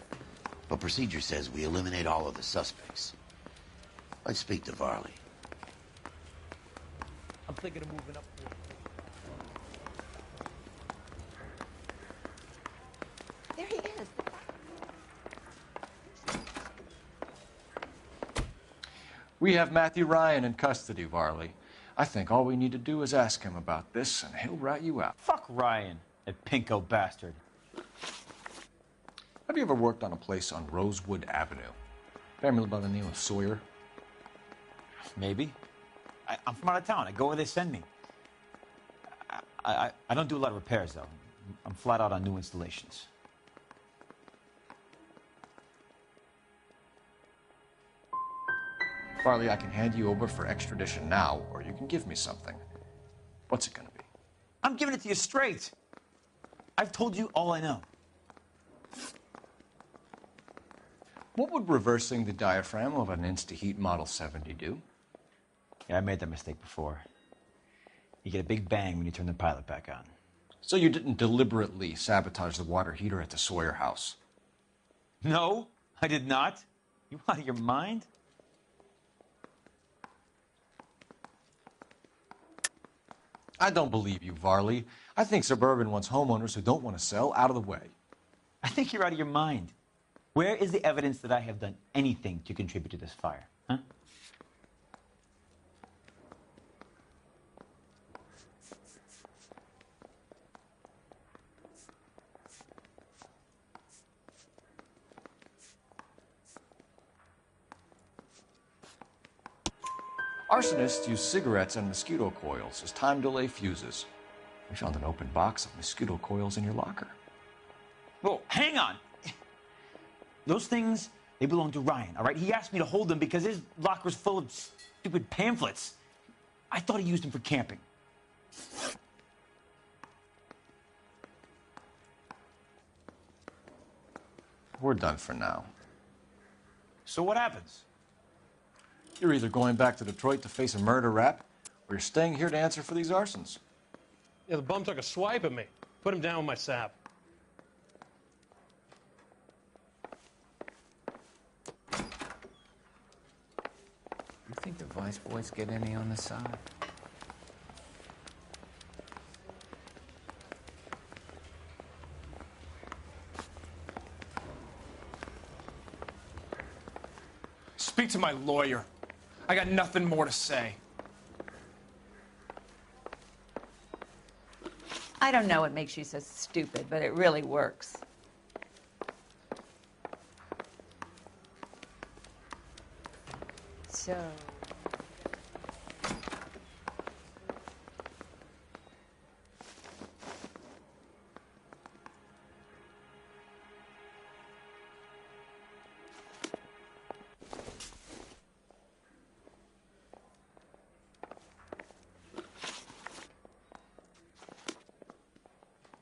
But procedure says we eliminate all of the suspects. Let's speak to Varley. I'm thinking of moving up. There he is. We have Matthew Ryan in custody, Varley. I think all we need to do is ask him about this, and he'll rat you out. Fuck Ryan, that pinko bastard. Have you ever worked on a place on Rosewood Avenue? Family by the name of Sawyer? Maybe. I'm from out of town. I go where they send me. I don't do a lot of repairs, though. I'm flat out on new installations. Varley, I can hand you over for extradition now, or you can give me something. What's it gonna be? I'm giving it to you straight. I've told you all I know. What would reversing the diaphragm of an InstaHeat Model 70 do? Yeah, I made that mistake before. You get a big bang when you turn the pilot back on. So you didn't deliberately sabotage the water heater at the Sawyer house? No, I did not. You out of your mind? I don't believe you, Varley. I think Suburban wants homeowners who don't want to sell out of the way. I think you're out of your mind. Where is the evidence that I have done anything to contribute to this fire? Huh? Arsonists use cigarettes and mosquito coils as time delay fuses. We found an open box of mosquito coils in your locker. Whoa, hang on. Those things, they belong to Ryan, all right? He asked me to hold them because his locker's full of stupid pamphlets. I thought he used them for camping. We're done for now. So what happens? You're either going back to Detroit to face a murder rap, or you're staying here to answer for these arsons. Yeah, the bum took a swipe at me. Put him down with my sap. You think the Vice boys get any on the side? Speak to my lawyer. I got nothing more to say. I don't know what makes you so stupid, but it really works. So,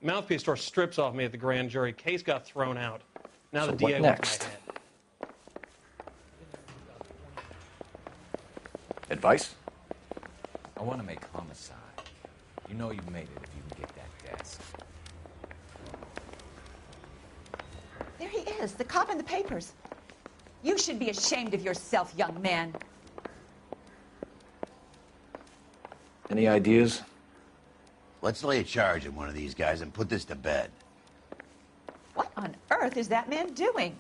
Mouthpiece tore strips off me at the grand jury. Case got thrown out. Now So the what DA next? wants my head. Advice? I want to make homicide. You know you've made it if you can get that desk. There he is, the cop in the papers. You should be ashamed of yourself, young man. Any ideas? Let's lay a charge on one of these guys and put this to bed. What on earth is that man doing?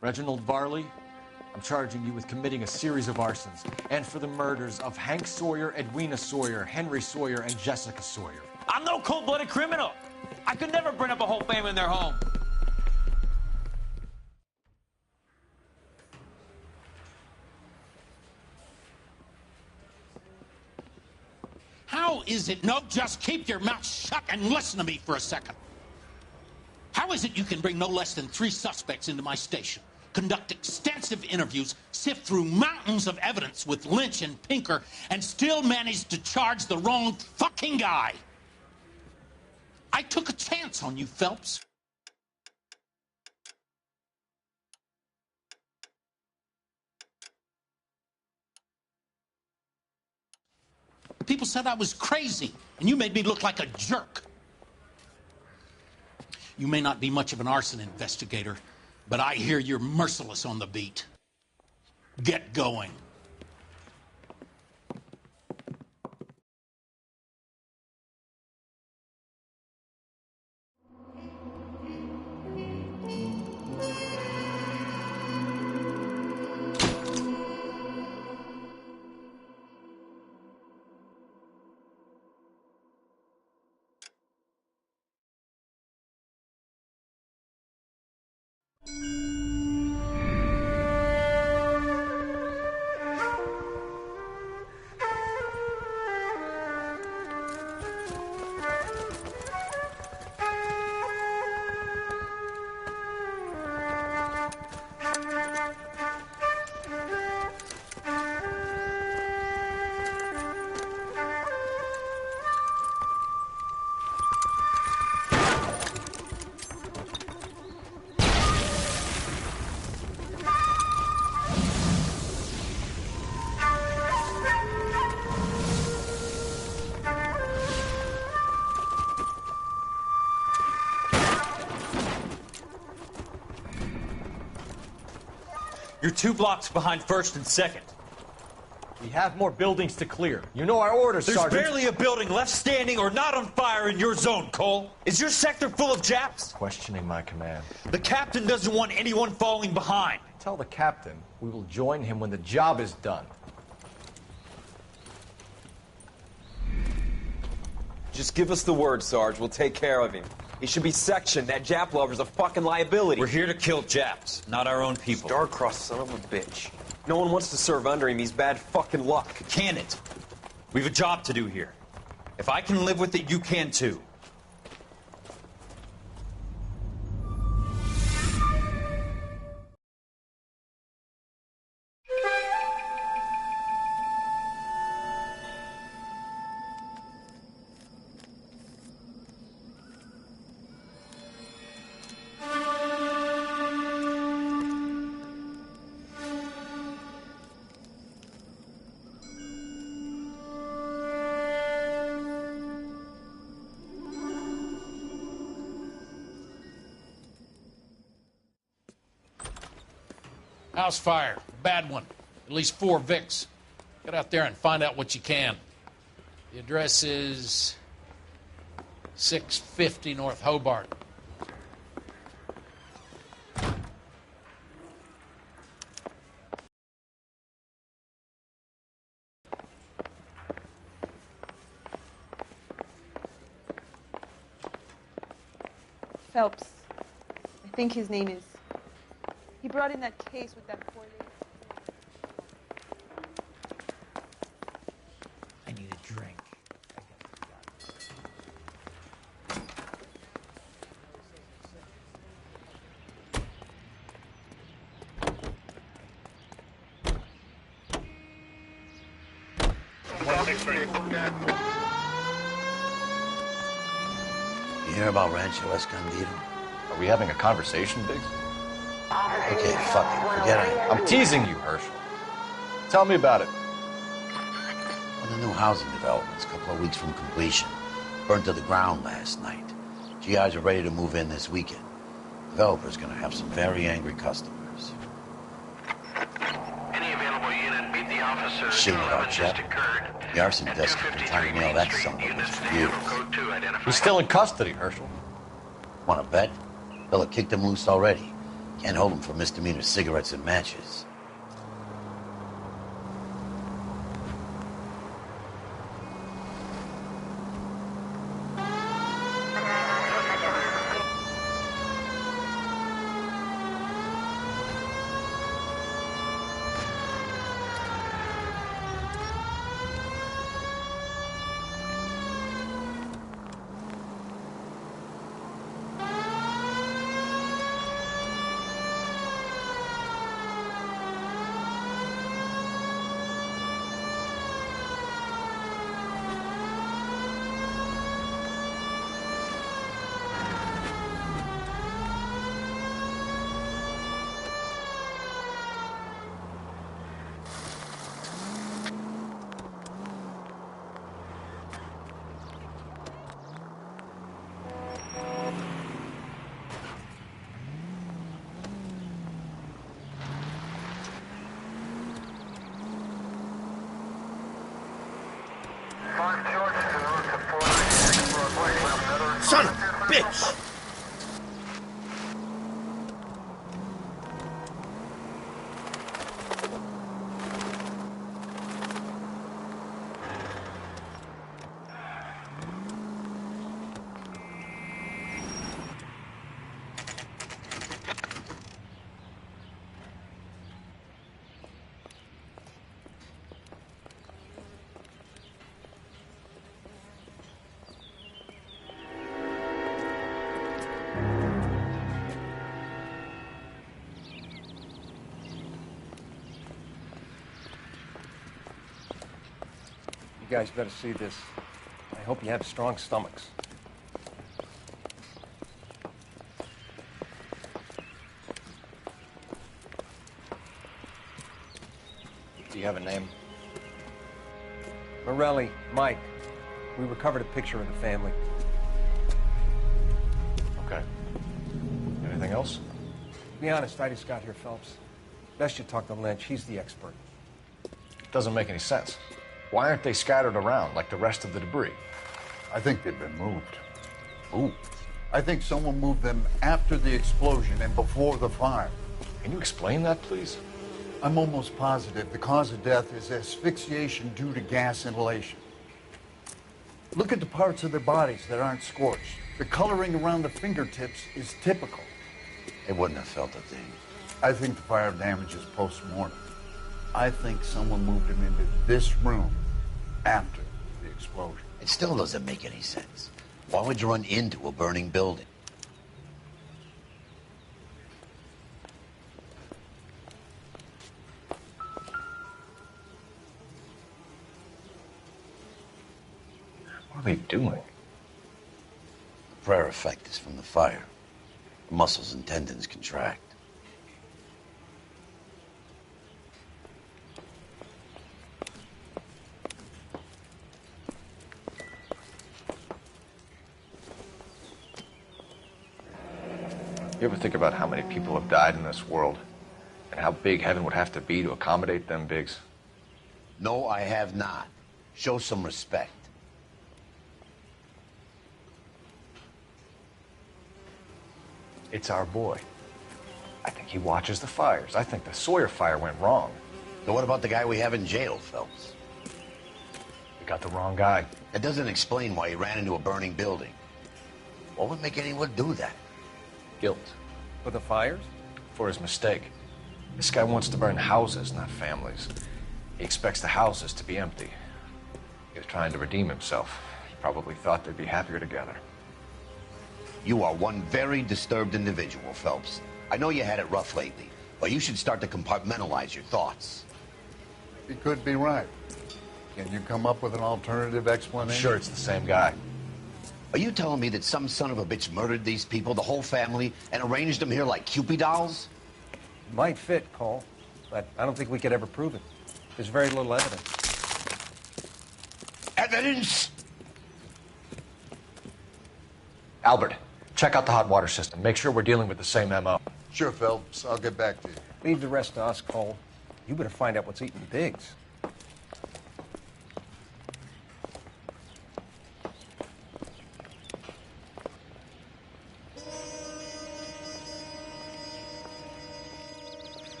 Reginald Varley, I'm charging you with committing a series of arsons and for the murders of Hank Sawyer, Edwina Sawyer, Henry Sawyer, and Jessica Sawyer. I'm no cold-blooded criminal. I could never burn up a whole family in their home. How is it? No, just keep your mouth shut and listen to me for a second. How is it you can bring no less than 3 suspects into my station, conduct extensive interviews, sift through mountains of evidence with Lynch and Pinker, and still manage to charge the wrong fucking guy? I took a chance on you, Phelps. People said I was crazy, and you made me look like a jerk. You may not be much of an arson investigator, but I hear you're merciless on the beat. Get going. You're 2 blocks behind 1st and 2nd. We have more buildings to clear. You know our orders, There's Sergeant. barely a building left standing or not on fire in your zone, Cole. Is your sector full of Japs? Questioning my command. The captain doesn't want anyone falling behind. Tell the captain we will join him when the job is done. Just give us the word, Sarge. We'll take care of him. He should be sectioned. That Jap lover's a fucking liability. We're here to kill Japs, not our own people. Star-crossed son of a bitch. No one wants to serve under him. He's bad fucking luck. Can it? We've a job to do here. If I can live with it, you can too. House fire. Bad one. At least 4 Vicks. Get out there and find out what you can. The address is 650 North Hobart. Phelps. I think his name is. He brought in that case with that poor lady. I need a drink. You hear about Rancho Escondido? Are we having a conversation, Biggs? Okay, fuck it. Forget it. I'm teasing you, Herschel. Tell me about it. One of the new housing developments, a couple of weeks from completion. Burned to the ground last night. GIs are ready to move in this weekend. Developer's gonna have some very angry customers. Any available unit, meet the officer. Shooting it out, Jeff. The arson desk has been trying to nail that son of a bitch for years. He's still in custody, Herschel. Wanna bet? Fella kicked him loose already. Can't hold him for misdemeanor cigarettes and matches. Son of a bitch! You guys better see this. I hope you have strong stomachs. Do you have a name? Morelli, Mike. We recovered a picture of the family. Okay. Anything else? To be honest, I just got here, Phelps. Best you talk to Lynch. He's the expert. Doesn't make any sense. Why aren't they scattered around like the rest of the debris? I think they've been moved. Ooh. I think someone moved them after the explosion and before the fire. Can you explain that, please? I'm almost positive the cause of death is asphyxiation due to gas inhalation. Look at the parts of their bodies that aren't scorched. The coloring around the fingertips is typical. They wouldn't have felt a thing. I think the fire damage is post-mortem. I think someone moved him into this room after the explosion. It still doesn't make any sense. Why would you run into a burning building? What are they doing? The prayer effect is from the fire. The muscles and tendons contract. You ever think about how many people have died in this world? And how big heaven would have to be to accommodate them, Biggs? No, I have not. Show some respect. It's our boy. I think he watches the fires. I think the Sawyer fire went wrong. So what about the guy we have in jail, Phelps? We got the wrong guy. That doesn't explain why he ran into a burning building. What would make anyone do that? Guilt. For the fires? For his mistake. This guy wants to burn houses, not families. He expects the houses to be empty. He was trying to redeem himself. He probably thought they'd be happier together. You are one very disturbed individual, Phelps. I know you had it rough lately, but you should start to compartmentalize your thoughts. He could be right. Can you come up with an alternative explanation? Sure, it's the same guy. Are you telling me that some son of a bitch murdered these people, the whole family, and arranged them here like Cupid dolls? Might fit, Cole, but I don't think we could ever prove it. There's very little evidence. Evidence? Albert, check out the hot water system. Make sure we're dealing with the same MO. Sure, Phelps. I'll get back to you. Leave the rest to us, Cole. You better find out what's eating pigs.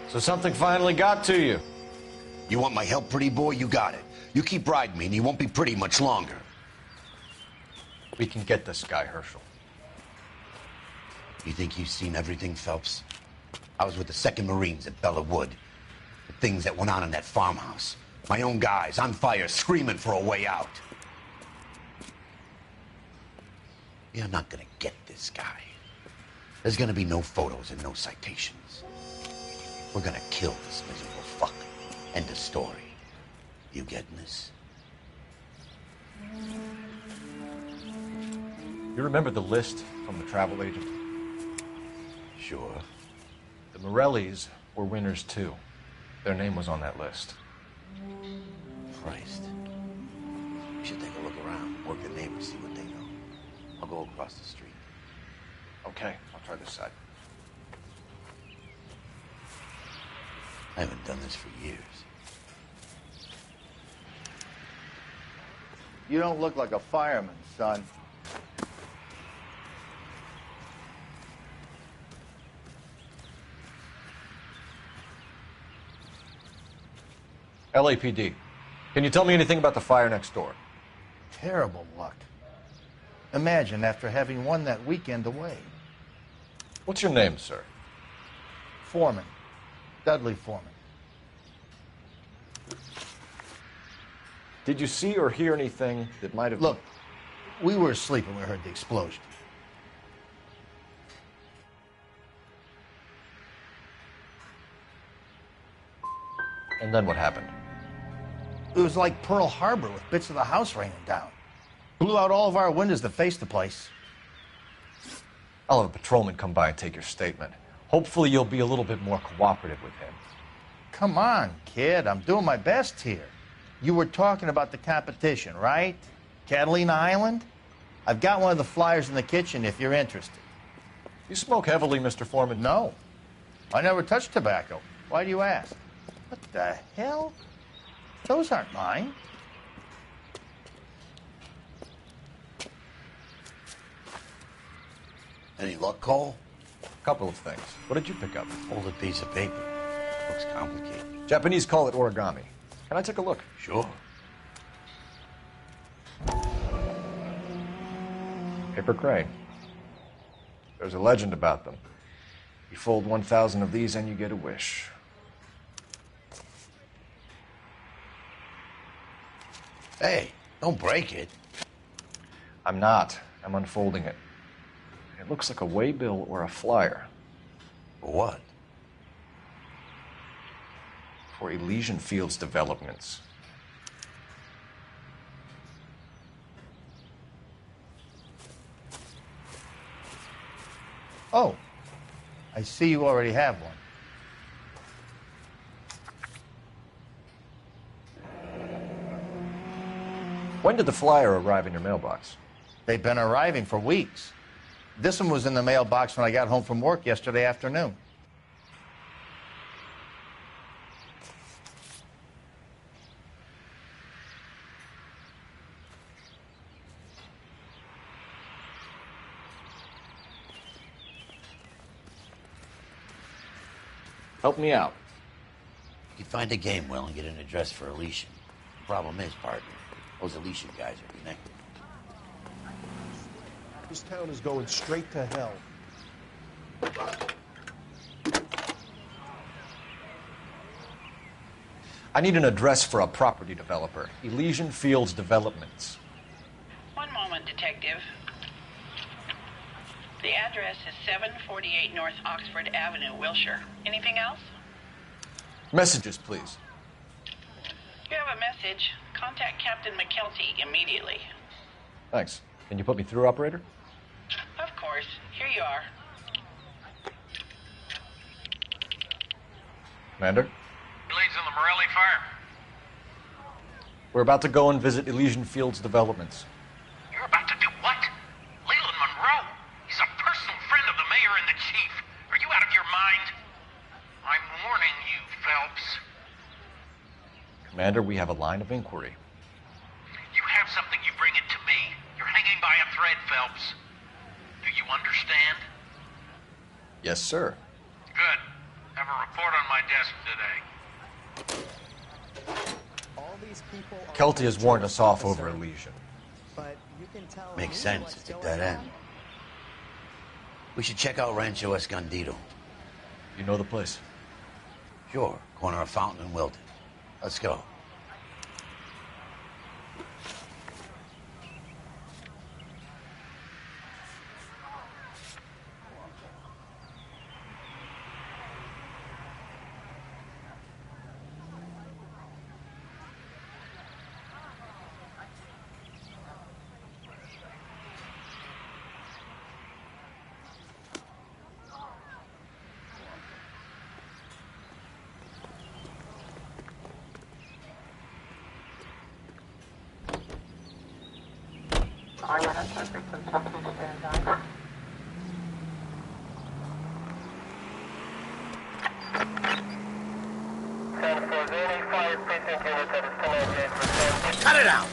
So something finally got to you. You want my help, pretty boy? You got it. You keep riding me, and you won't be pretty much longer. We can get this guy, Herschel. You think you've seen everything, Phelps? I was with the 2nd Marines at Bella Wood. The things that went on in that farmhouse. My own guys on fire, screaming for a way out. You're not gonna get this guy. There's gonna be no photos and no citations. We're gonna kill this miserable fuck. End of story. You getting this? You remember the list from the travel agent? Sure. The Morellis were winners too. Their name was on that list. Christ. We should take a look around, work the neighbors, see what they know. I'll go across the street. Okay, I'll try this side. I haven't done this for years. You don't look like a fireman, son. LAPD. Can you tell me anything about the fire next door? Terrible luck. Imagine after having won that weekend away. What's your name, sir? Foreman. Dudley Foreman. Did you see or hear anything that might have... Look, we were asleep when we heard the explosion. And then what happened? It was like Pearl Harbor with bits of the house raining down. Blew out all of our windows that faced the place. I'll have a patrolman come by and take your statement. Hopefully you'll be a little bit more cooperative with him. Come on, kid. I'm doing my best here. You were talking about the competition, right? Catalina Island? I've got one of the flyers in the kitchen if you're interested. You smoke heavily, Mr. Foreman? No. I never touched tobacco. Why do you ask? What the hell? Those aren't mine. Any luck, Cole? A couple of things. What did you pick up? Folded piece of paper. Looks complicated. Japanese call it origami. Can I take a look? Sure. Paper crane. There's a legend about them. You fold 1,000 of these and you get a wish. Hey, don't break it. I'm not. I'm unfolding it. It looks like a waybill or a flyer. For what? For Elysian Fields developments. Oh, I see you already have one. When did the flyer arrive in your mailbox? They've been arriving for weeks. This one was in the mailbox when I got home from work yesterday afternoon. Help me out. You can find a game well and get an address for Elysian. The problem is, partner, those Elysian guys are connected. This town is going straight to hell. I need an address for a property developer. Elysian Fields Developments. One moment, Detective. The address is 748 North Oxford Avenue, Wilshire. Anything else? Messages, please. You have a message. Contact Captain McKelty immediately. Thanks. Can you put me through, operator? Of course. Here you are. Commander? Leads on the Morelli fire. We're about to go and visit Elysian Fields developments. You're about to do what? Leland Monroe. He's a personal friend of the mayor and the chief. Are you out of your mind? I'm warning you, Phelps. Commander, we have a line of inquiry. You have something, you bring it to me. You're hanging by a thread, Phelps. Do you understand? Yes, sir. Good. Have a report on my desk today. Kelty has warned us off over Elysian. Makes sense. It's a dead end. We should check out Rancho Escondido. You know the place? Sure. Corner of Fountain and Wilton. Let's go. Cut it out!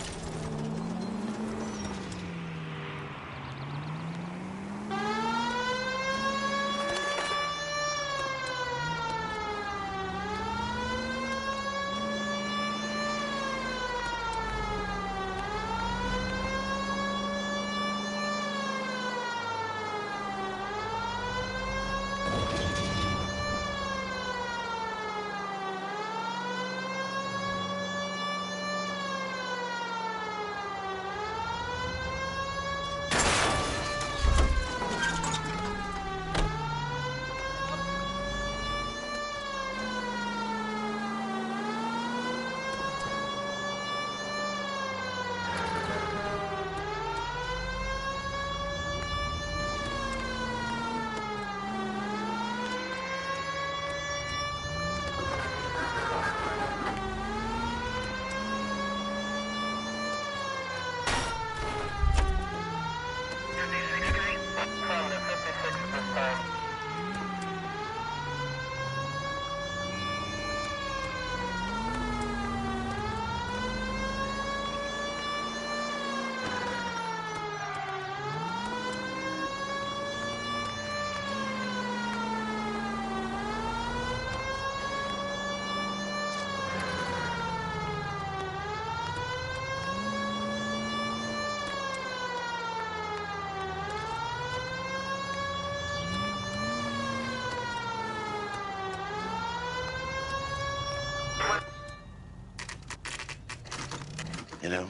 You know,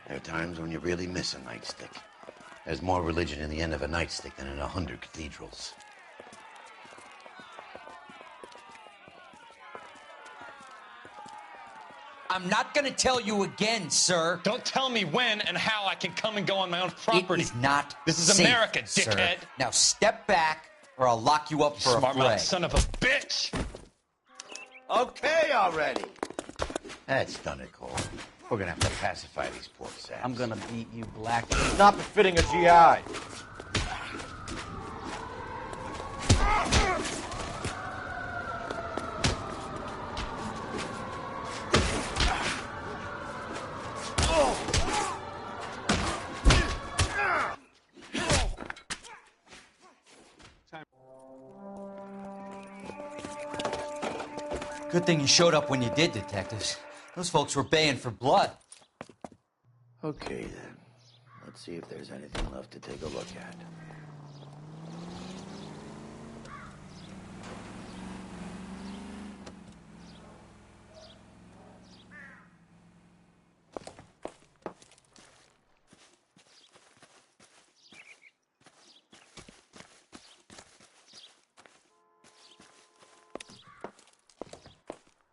there are times when you really miss a nightstick. There's more religion in the end of a nightstick than in 100 cathedrals. I'm not gonna tell you again, sir. Don't tell me when and how I can come and go on my own property. It is not This is safe, America, sir. dickhead. Now step back, or I'll lock you up for a Smart fray. mouth son of a bitch! Okay already. That's done it, Cole. We're gonna have to pacify these poor saps. I'm gonna beat you black. It's not befitting a GI. Good thing you showed up when you did, detectives. Those folks were baying for blood. Okay, then. Let's see if there's anything left to take a look at.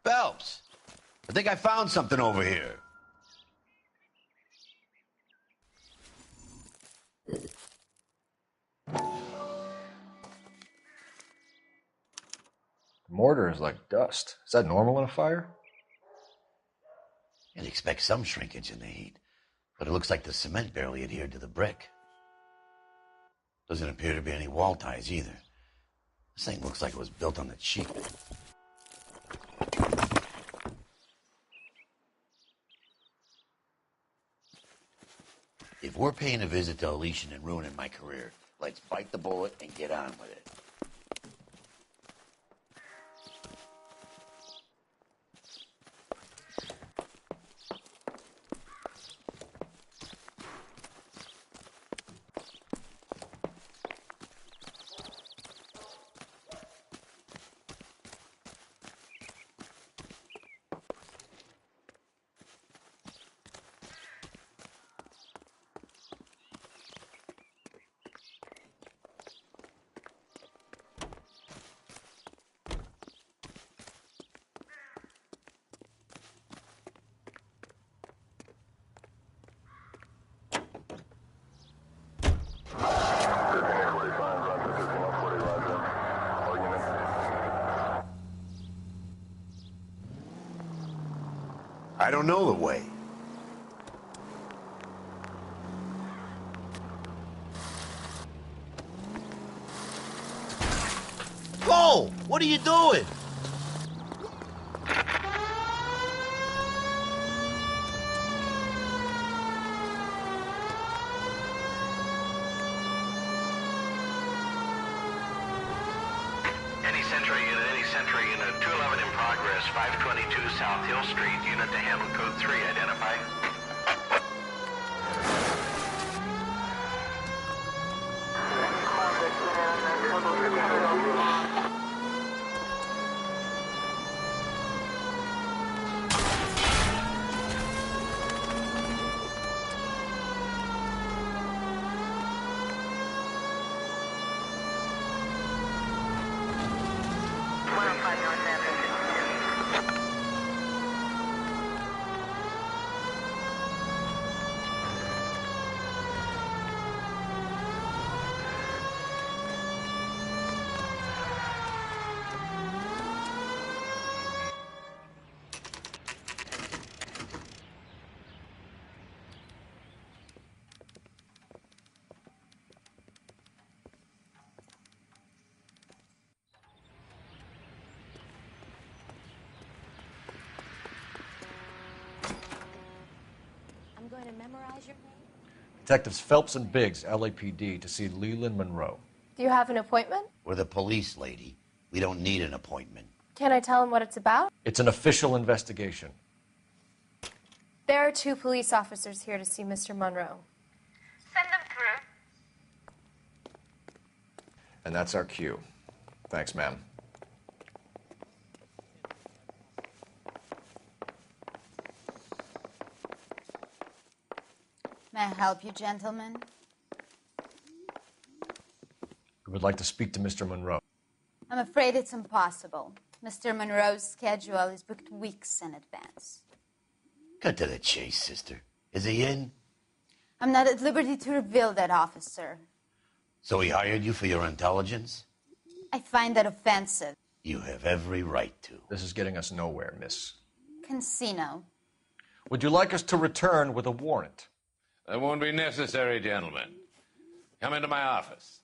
Phelps, I think I found something over here. The mortar is like dust. Is that normal in a fire? You'd expect some shrinkage in the heat, but it looks like the cement barely adhered to the brick. Doesn't appear to be any wall ties either. This thing looks like it was built on the cheap. If we're paying a visit to Elysian and ruining my career, let's bite the bullet and get on with it. I don't know the way. Go! What are you doing? Any Sentry unit, 211 in progress, 522 South Hill Street, unit to handle code 3, identified. I'm going to memorize your name. Detectives Phelps and Biggs, LAPD, to see Leland Monroe. Do you have an appointment? We're the police, lady. We don't need an appointment. Can I tell him what it's about? It's an official investigation. There are 2 police officers here to see Mr. Monroe. Send them through. And that's our cue. Thanks, ma'am. May I help you, gentlemen? We would like to speak to Mr. Monroe. I'm afraid it's impossible. Mr. Monroe's schedule is booked weeks in advance. Cut to the chase, sister. Is he in? I'm not at liberty to reveal that, officer. So he hired you for your intelligence? I find that offensive. You have every right to. This is getting us nowhere, miss. Casino. Would you like us to return with a warrant? That won't be necessary, gentlemen. Come into my office.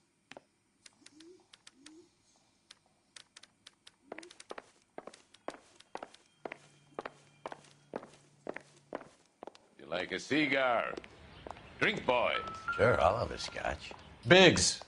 You like a cigar? Drink, boys. Sure, I'll have a scotch. Biggs.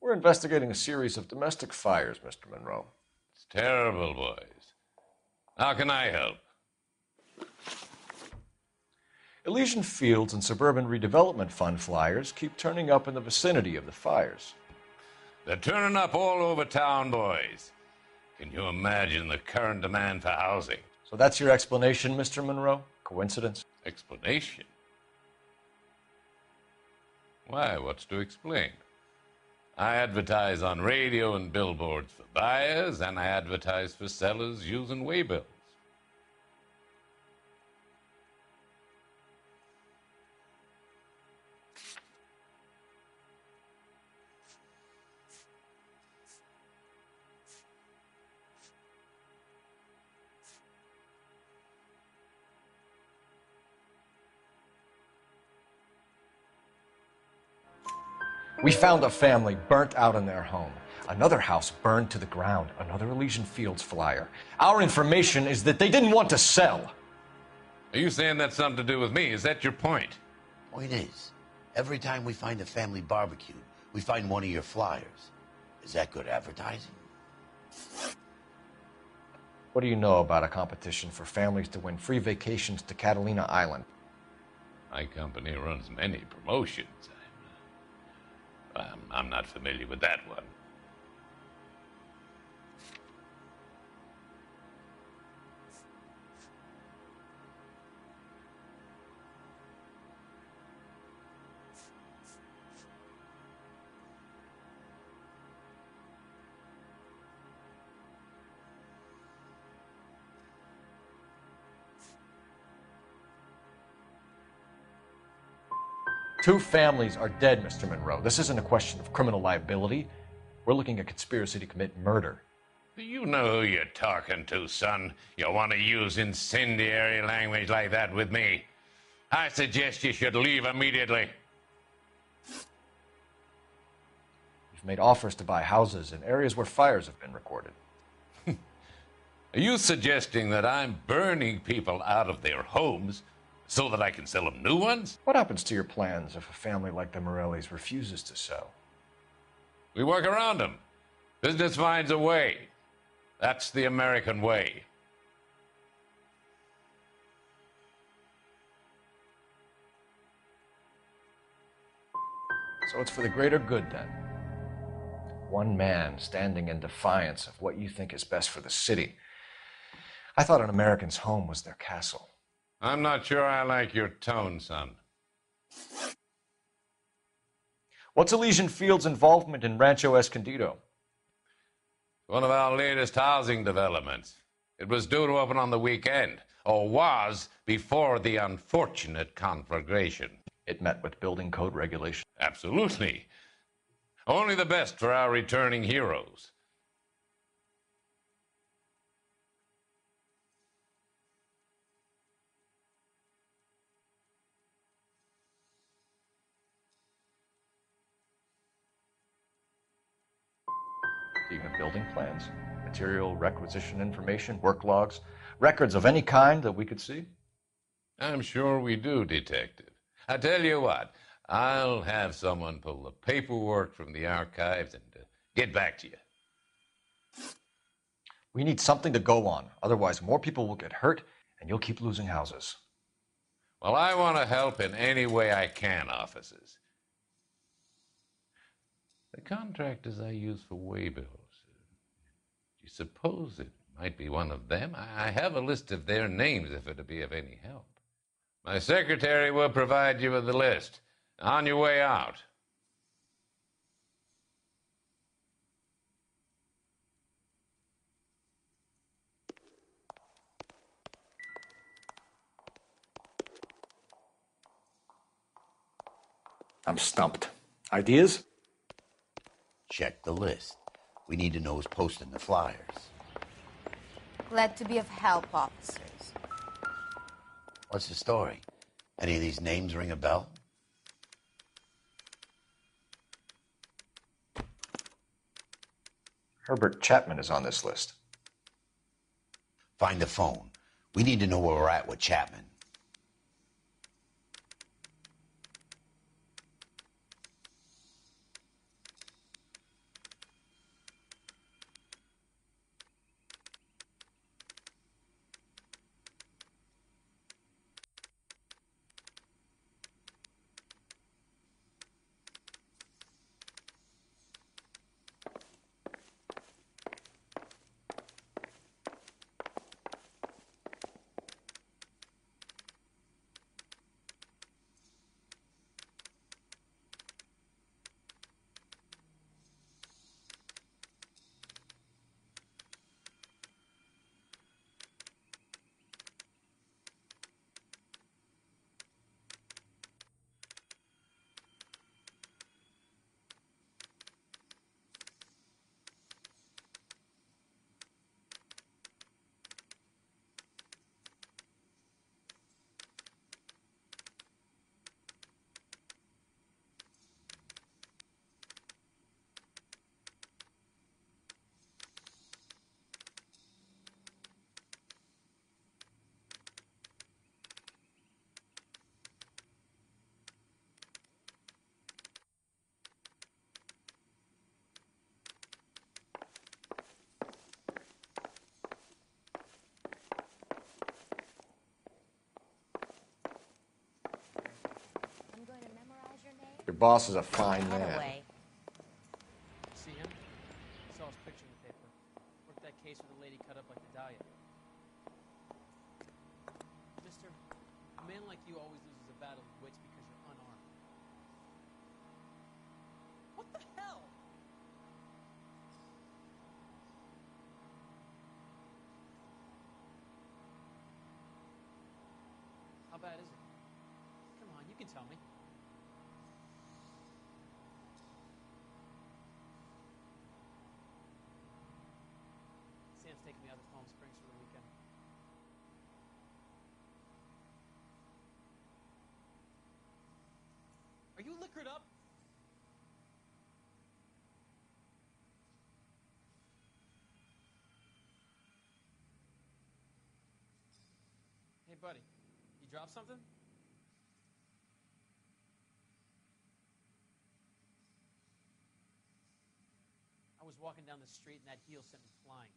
We're investigating a series of domestic fires, Mr. Monroe. It's terrible, boys. How can I help? Elysian Fields and Suburban Redevelopment Fund flyers keep turning up in the vicinity of the fires. They're turning up all over town, boys. Can you imagine the current demand for housing? So that's your explanation, Mr. Monroe? Coincidence? Explanation? Why, what's to explain? I advertise on radio and billboards for buyers, and I advertise for sellers using waybills. We found a family burnt out in their home. Another house burned to the ground. Another Elysian Fields flyer. Our information is that they didn't want to sell. Are you saying that's something to do with me? Is that your point? Point is, every time we find a family barbecue, we find one of your flyers. Is that good advertising? What do you know about a competition for families to win free vacations to Catalina Island? My company runs many promotions. I'm not familiar with that one. Two families are dead, Mr. Monroe. This isn't a question of criminal liability. We're looking at conspiracy to commit murder. Do you know who you're talking to, son? You want to use incendiary language like that with me? I suggest you should leave immediately. We've made offers to buy houses in areas where fires have been recorded. Are you suggesting that I'm burning people out of their homes so that I can sell them new ones? What happens to your plans if a family like the Morellis refuses to sell? We work around them. Business finds a way. That's the American way. So it's for the greater good, then. One man standing in defiance of what you think is best for the city. I thought an American's home was their castle. I'm not sure I like your tone, son. What's Elysian Fields' involvement in Rancho Escondido? One of our latest housing developments. It was due to open on the weekend, or was before the unfortunate conflagration. It met with building code regulations. Absolutely. Only the best for our returning heroes. Do you have building plans, material requisition information, work logs, records of any kind that we could see? I'm sure we do, Detective. I tell you what, I'll have someone pull the paperwork from the archives and get back to you. We need something to go on. Otherwise, more people will get hurt, and you'll keep losing houses. Well, I want to help in any way I can, officers. The contractors I use for waybills, do you suppose it might be one of them? I have a list of their names if it'll be of any help. My secretary will provide you with the list. On your way out. I'm stumped. Ideas? Check the list. We need to know who's posting the flyers. Glad to be of help, officers. What's the story? Any of these names ring a bell? Herbert Chapman is on this list. Find the phone. We need to know where we're at with Chapman. Your boss is a fine man. See him? Saw his picture in the paper. Worked that case with a lady cut up like the Dahlia. Mister, a man like you always loses a battle of wits because you're unarmed. What the hell? How bad is it? Come on, you can tell me. Sam's taking me out to Palm Springs for the weekend. Are you liquored up? Hey, buddy, you dropped something? I was walking down the street and that heel sent me flying.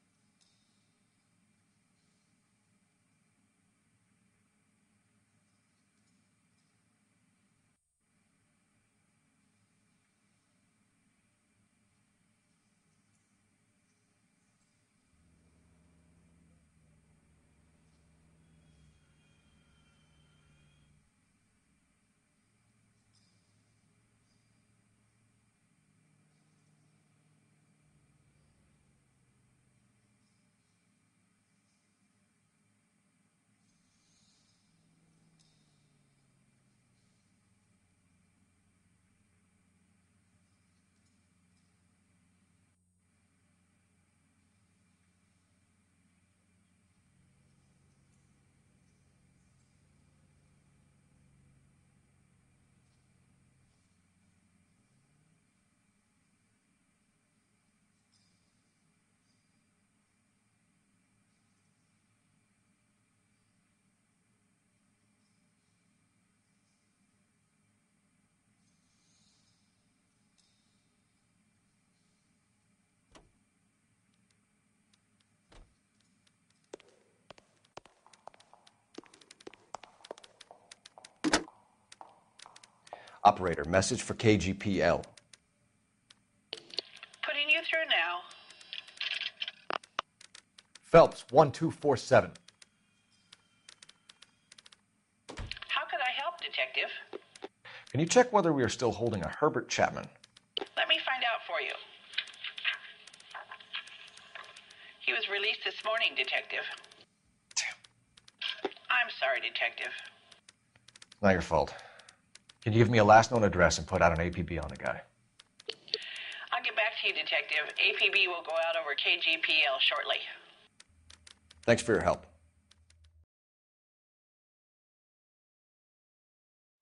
Operator, message for KGPL. Putting you through now. Phelps, 1247. How could I help, Detective? Can you check whether we are still holding a Herbert Chapman? Let me find out for you. He was released this morning, Detective. I'm sorry, Detective. It's not your fault. Can you give me a last known address and put out an APB on the guy? I'll get back to you, Detective. APB will go out over KGPL shortly. Thanks for your help.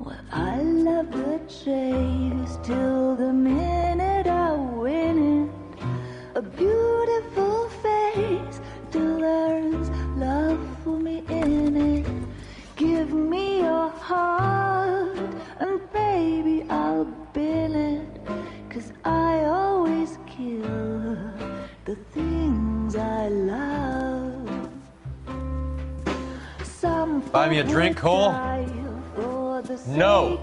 Well, I love the chase till the minute I win it. A beautiful face till there's love for me in it. Give me your heart and baby I'll bill it. 'Cause I always kill the things I love. Some Buy me a drink, Cole? No!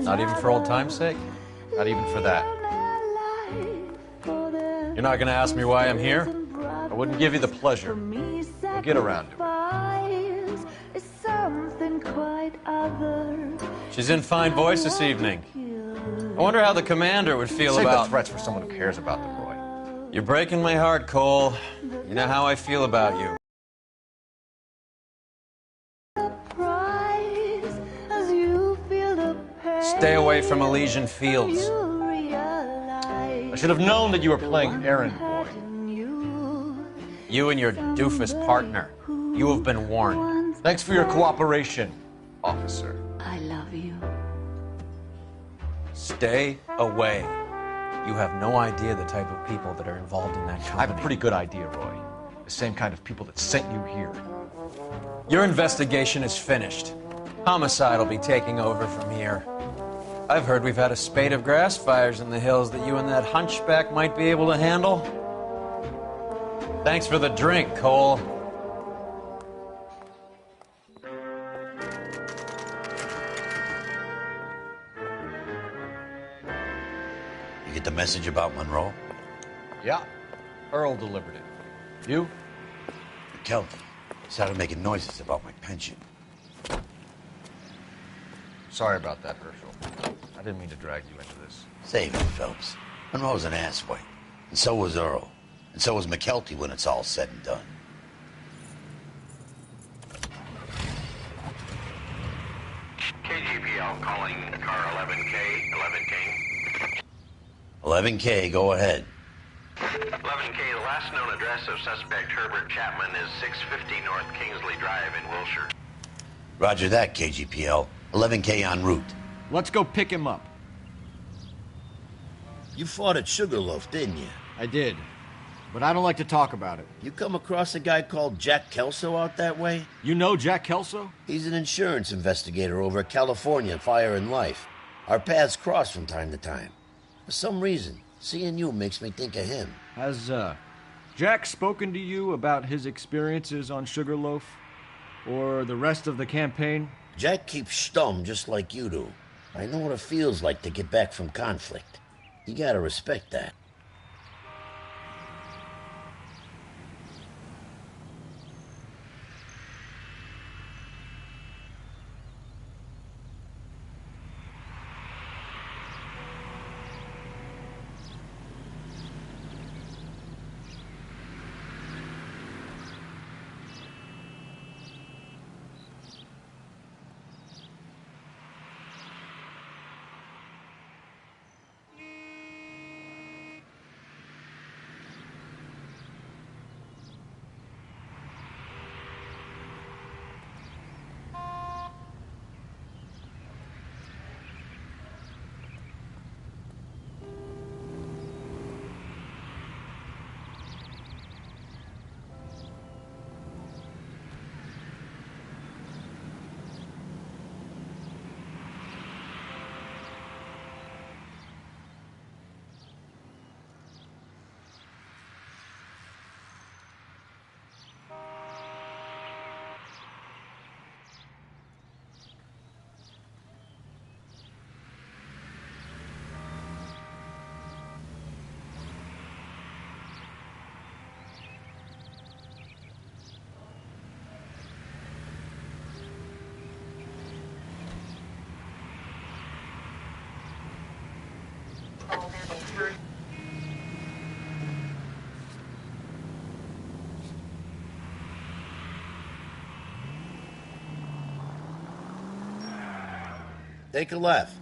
Not even for old time's sake? Not even for that. You're not going to ask me why I'm here? I wouldn't give you the pleasure. We'll get around to it. Is something quite other. She's in fine voice this evening. I wonder how the commander would feel Save about... the threats for someone who cares about them, Roy. You're breaking my heart, Cole. You know how I feel about you. Stay away from Elysian Fields. I should have known that you were playing errand boy. You and your doofus partner. You have been warned. Thanks for your cooperation, officer. I love you. Stay away. You have no idea the type of people that are involved in that company. I have a pretty good idea, Roy. The same kind of people that sent you here. Your investigation is finished. Homicide will be taking over from here. I've heard we've had a spate of grass fires in the hills that you and that hunchback might be able to handle. Thanks for the drink, Cole. You get the message about Monroe? Yeah. Earl delivered it. You? McKelty started making noises about my pension. Sorry about that, Herschel. I didn't mean to drag you into this. Save it, Phelps. Monroe's an asswipe. And so was Earl. And so was McKelty when it's all said and done. KGPL calling car 11K, 11K. 11K, go ahead. 11K, the last known address of suspect Herbert Chapman is 650 North Kingsley Drive in Wilshire. Roger that, KGPL. 11K en route. Let's go pick him up. You fought at Sugarloaf, didn't you? I did. But I don't like to talk about it. You come across a guy called Jack Kelso out that way? You know Jack Kelso? He's an insurance investigator over at California Fire and Life. Our paths cross from time to time. For some reason, seeing you makes me think of him. Has, Jack spoken to you about his experiences on Sugarloaf? Or the rest of the campaign? Jack keeps stum just like you do. I know what it feels like to get back from conflict. You gotta respect that. Take a left.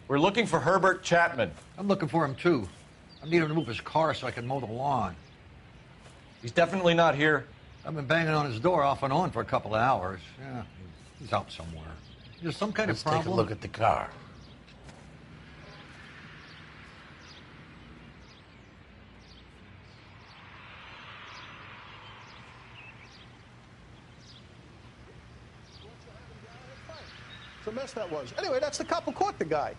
We're looking for Herbert Chapman. I'm looking for him, too. I need him to move his car so I can mow the lawn. He's definitely not here. I've been banging on his door off and on for a couple of hours. Yeah, he's out somewhere. Is there some kind Let's of problem? take a look at the car. It's a mess that was. Anyway, that's the cop who caught the guy.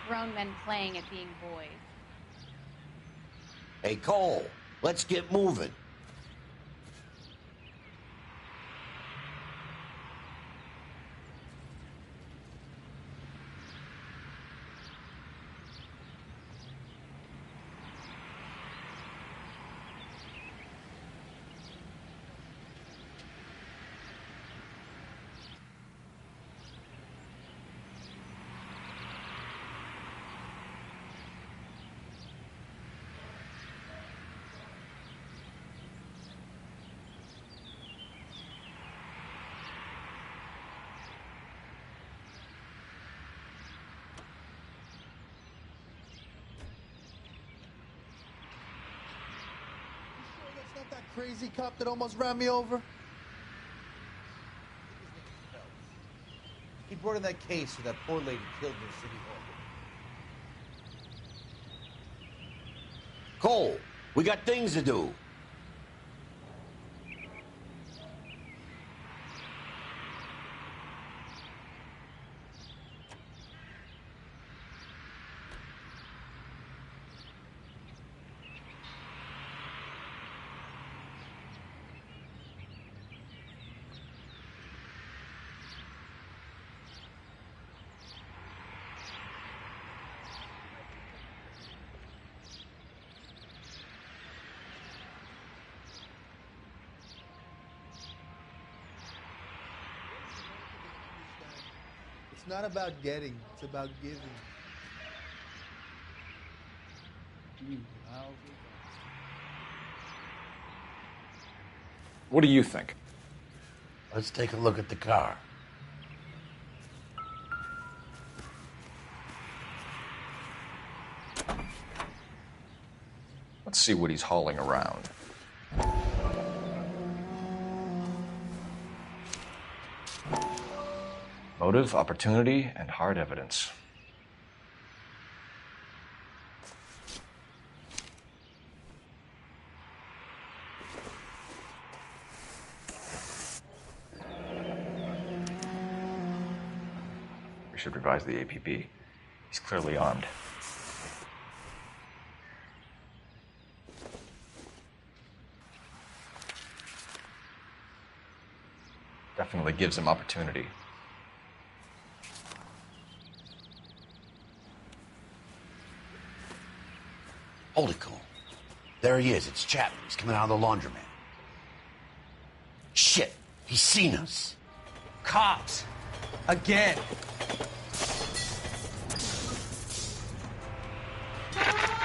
Grown men playing at being boys. Hey, Cole, let's get moving. Not that crazy cop that almost ran me over? He brought in that case where that poor lady killed in City Hall. Cole, we got things to do. It's not about getting, it's about giving. What do you think? Let's take a look at the car. Let's see what he's hauling around. Motive, opportunity, and hard evidence. We should revise the APB. He's clearly armed. Definitely gives him opportunity. Hold it, Cole. There he is. It's Chapman. He's coming out of the laundromat. Shit. He's seen us. Cops. Again.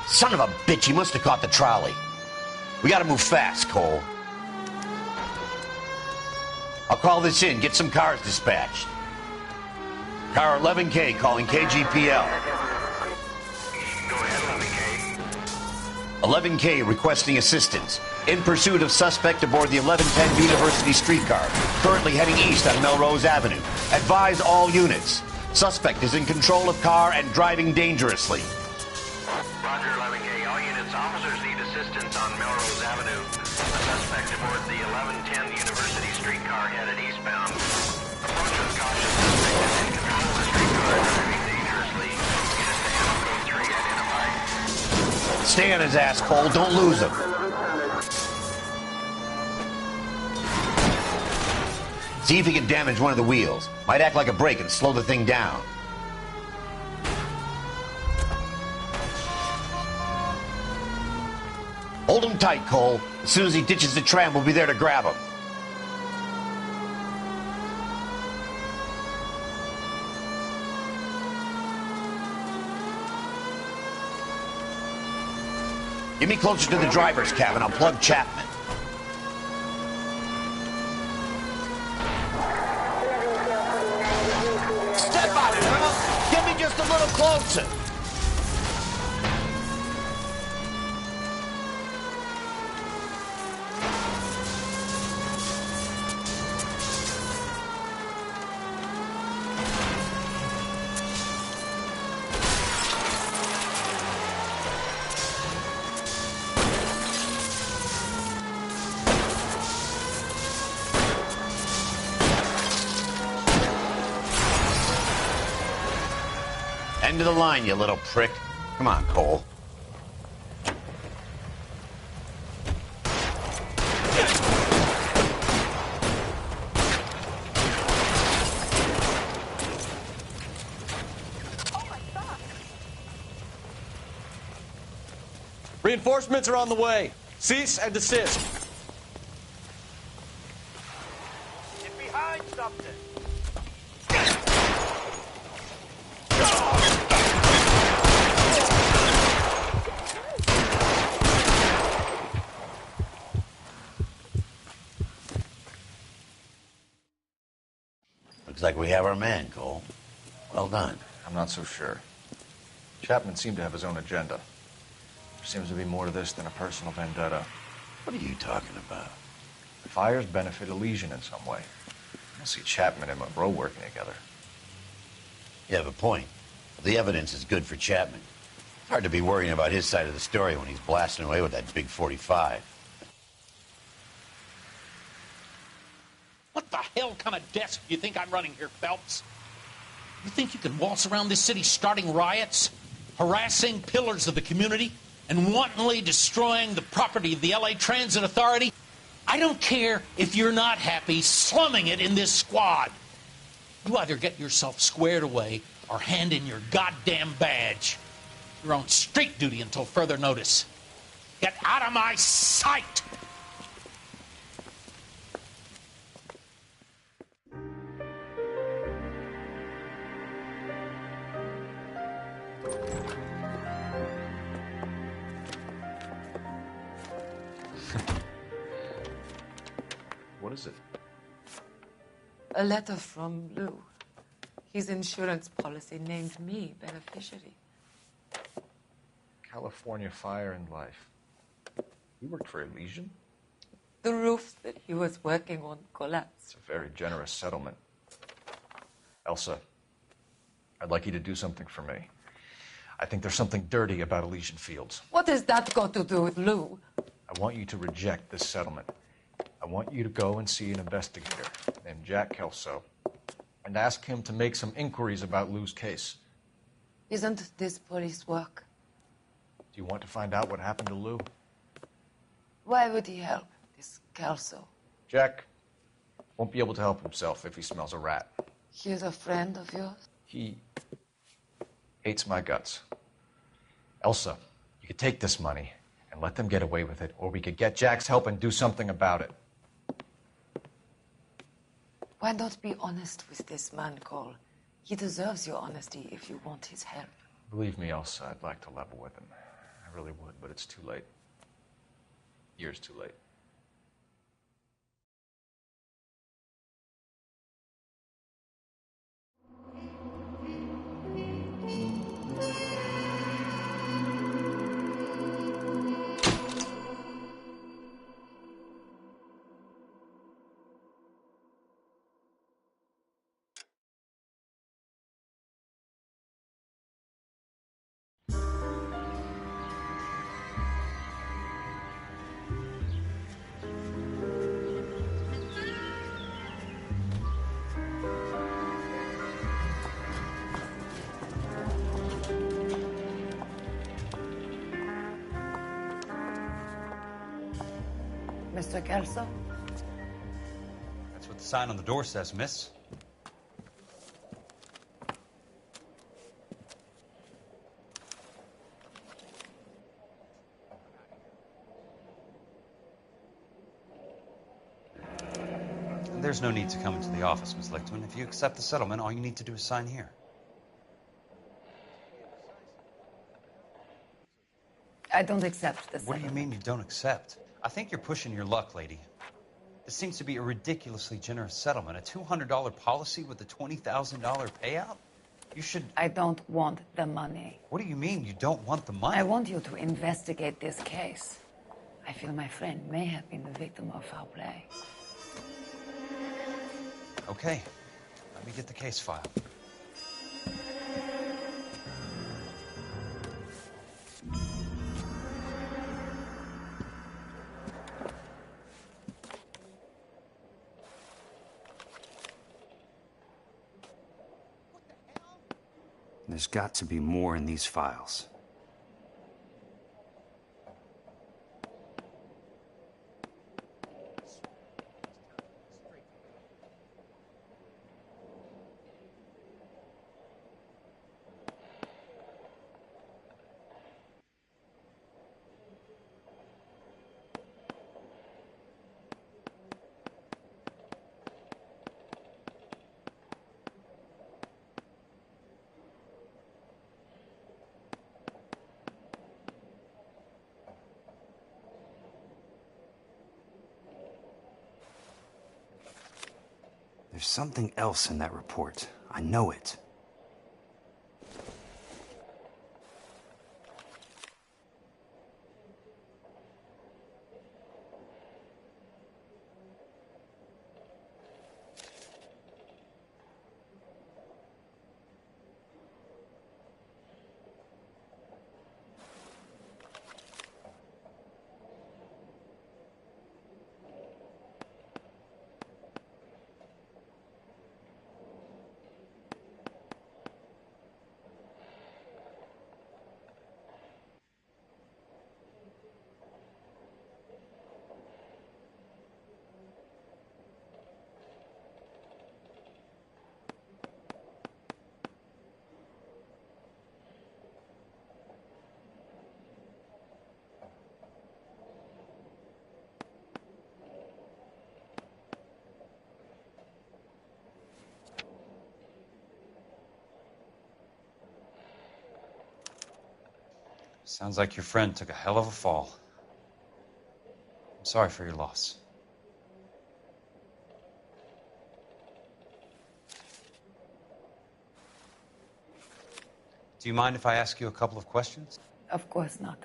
Son of a bitch. He must have caught the trolley. We gotta move fast, Cole. I'll call this in. Get some cars dispatched. Car 11K calling KGPL. 11K requesting assistance. In pursuit of suspect aboard the 1110 University streetcar. Currently heading east on Melrose Avenue. Advise all units. Suspect is in control of car and driving dangerously. Roger, 11K. All units, officers need assistance on Melrose Avenue. A suspect aboard the 1110 University streetcar headed eastbound. Approach with caution. Suspect is in control of the streetcar and driving dangerously. Units to Ammo Code 3 identified. Stay on his ass, Cole. Don't lose him. See if he can damage one of the wheels. Might act like a brake and slow the thing down. Hold him tight, Cole. As soon as he ditches the tram, we'll be there to grab him. Get me closer to the driver's cabin. I'll plug Chapman. Step on it, huh? Get me just a little closer. End of the line, you little prick. Come on, Cole. Reinforcements are on the way. Cease and desist. Get behind something. Looks like we have our man, Cole. Well done. I'm not so sure. Chapman seemed to have his own agenda. There seems to be more to this than a personal vendetta. What are you talking about? The fires benefit Elysian in some way. I don't see Chapman and Monroe working together. You have a point. The evidence is good for Chapman. Hard to be worrying about his side of the story when he's blasting away with that big 45. What the hell kind of desk do you think I'm running here, Phelps? You think you can waltz around this city starting riots, harassing pillars of the community, and wantonly destroying the property of the LA Transit Authority? I don't care if you're not happy slumming it in this squad. You either get yourself squared away or hand in your goddamn badge. You're on street duty until further notice. Get out of my sight! What is it? A letter from Lou. His insurance policy named me beneficiary. California Fire and Life. You worked for Elysian? The roofs that he was working on collapsed. It's a very generous settlement. Elsa, I'd like you to do something for me. I think there's something dirty about Elysian Fields. What has that got to do with Lou? I want you to reject this settlement. I want you to go and see an investigator named Jack Kelso and ask him to make some inquiries about Lou's case. Isn't this police work? Do you want to find out what happened to Lou? Why would he help, this Kelso? Jack won't be able to help himself if he smells a rat. He's a friend of yours? He hates my guts. Elsa, you could take this money and let them get away with it, or we could get Jack's help and do something about it. Why not be honest with this man, Cole? He deserves your honesty if you want his help. Believe me, Elsa, I'd like to level with him. I really would, but it's too late. Years too late. Mr. Kelso? That's what the sign on the door says, miss. There's no need to come into the office, Miss Lichtman. If you accept the settlement, all you need to do is sign here. I don't accept this. What do you mean you don't accept? I think you're pushing your luck, lady. This seems to be a ridiculously generous settlement. A $200 policy with a $20,000 payout? You should... I don't want the money. What do you mean you don't want the money? I want you to investigate this case. I feel my friend may have been the victim of foul play. Okay. Let me get the case file. There's got to be more in these files. There's something else in that report. I know it. Sounds like your friend took a hell of a fall. I'm sorry for your loss. Do you mind if I ask you a couple of questions? Of course not.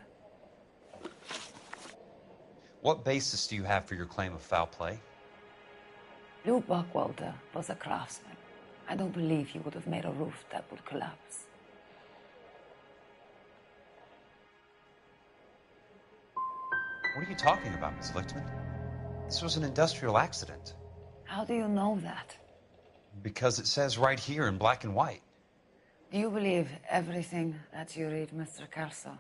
What basis do you have for your claim of foul play? Lou Buckwalter was a craftsman. I don't believe he would have made a roof that would collapse. What are you talking about, Miss Lichtman? This was an industrial accident. How do you know that? Because it says right here in black and white. Do you believe everything that you read, Mr. Kelso?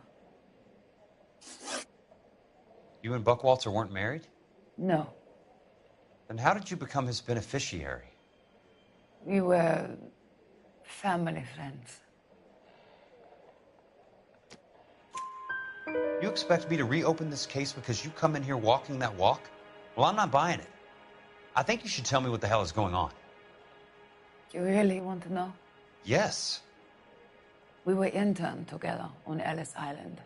You and Buckwalter weren't married? No. Then how did you become his beneficiary? We were family friends. You expect me to reopen this case because you come in here walking that walk? Well, I'm not buying it. I think you should tell me what the hell is going on. You really want to know? Yes. We were interned together on Ellis Island,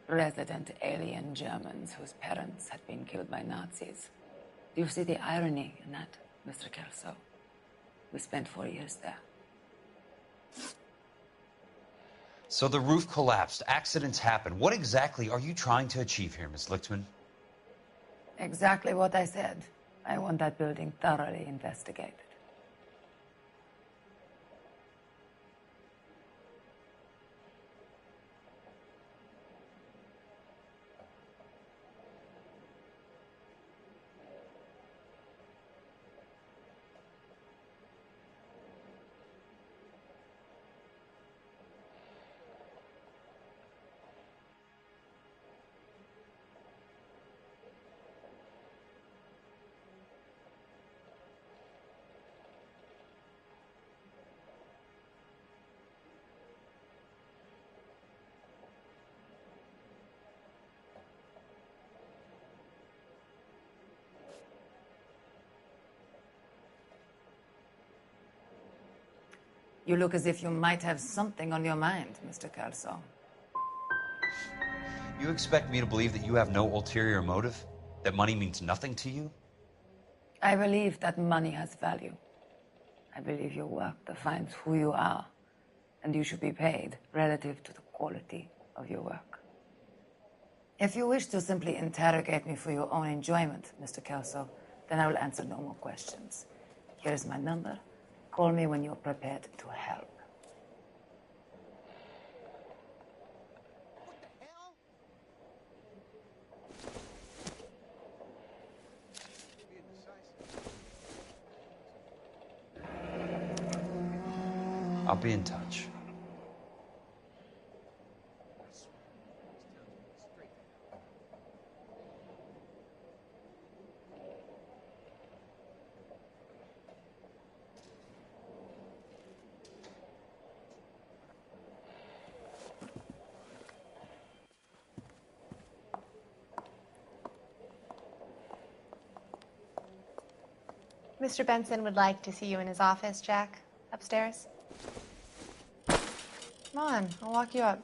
resident alien Germans whose parents had been killed by Nazis. Do you see the irony in that, Mr. Kelso? We spent 4 years there. So the roof collapsed, accidents happen. What exactly are you trying to achieve here, Miss Lichtman? Exactly what I said. I want that building thoroughly investigated. You look as if you might have something on your mind, Mr. Kelso. You expect me to believe that you have no ulterior motive? That money means nothing to you? I believe that money has value. I believe your work defines who you are, and you should be paid relative to the quality of your work. If you wish to simply interrogate me for your own enjoyment, Mr. Kelso, then I will answer no more questions. Here is my number. Call me when you're prepared to help. I'll be in touch. Mr. Benson would like to see you in his office, Jack. Upstairs. Come on, I'll walk you up.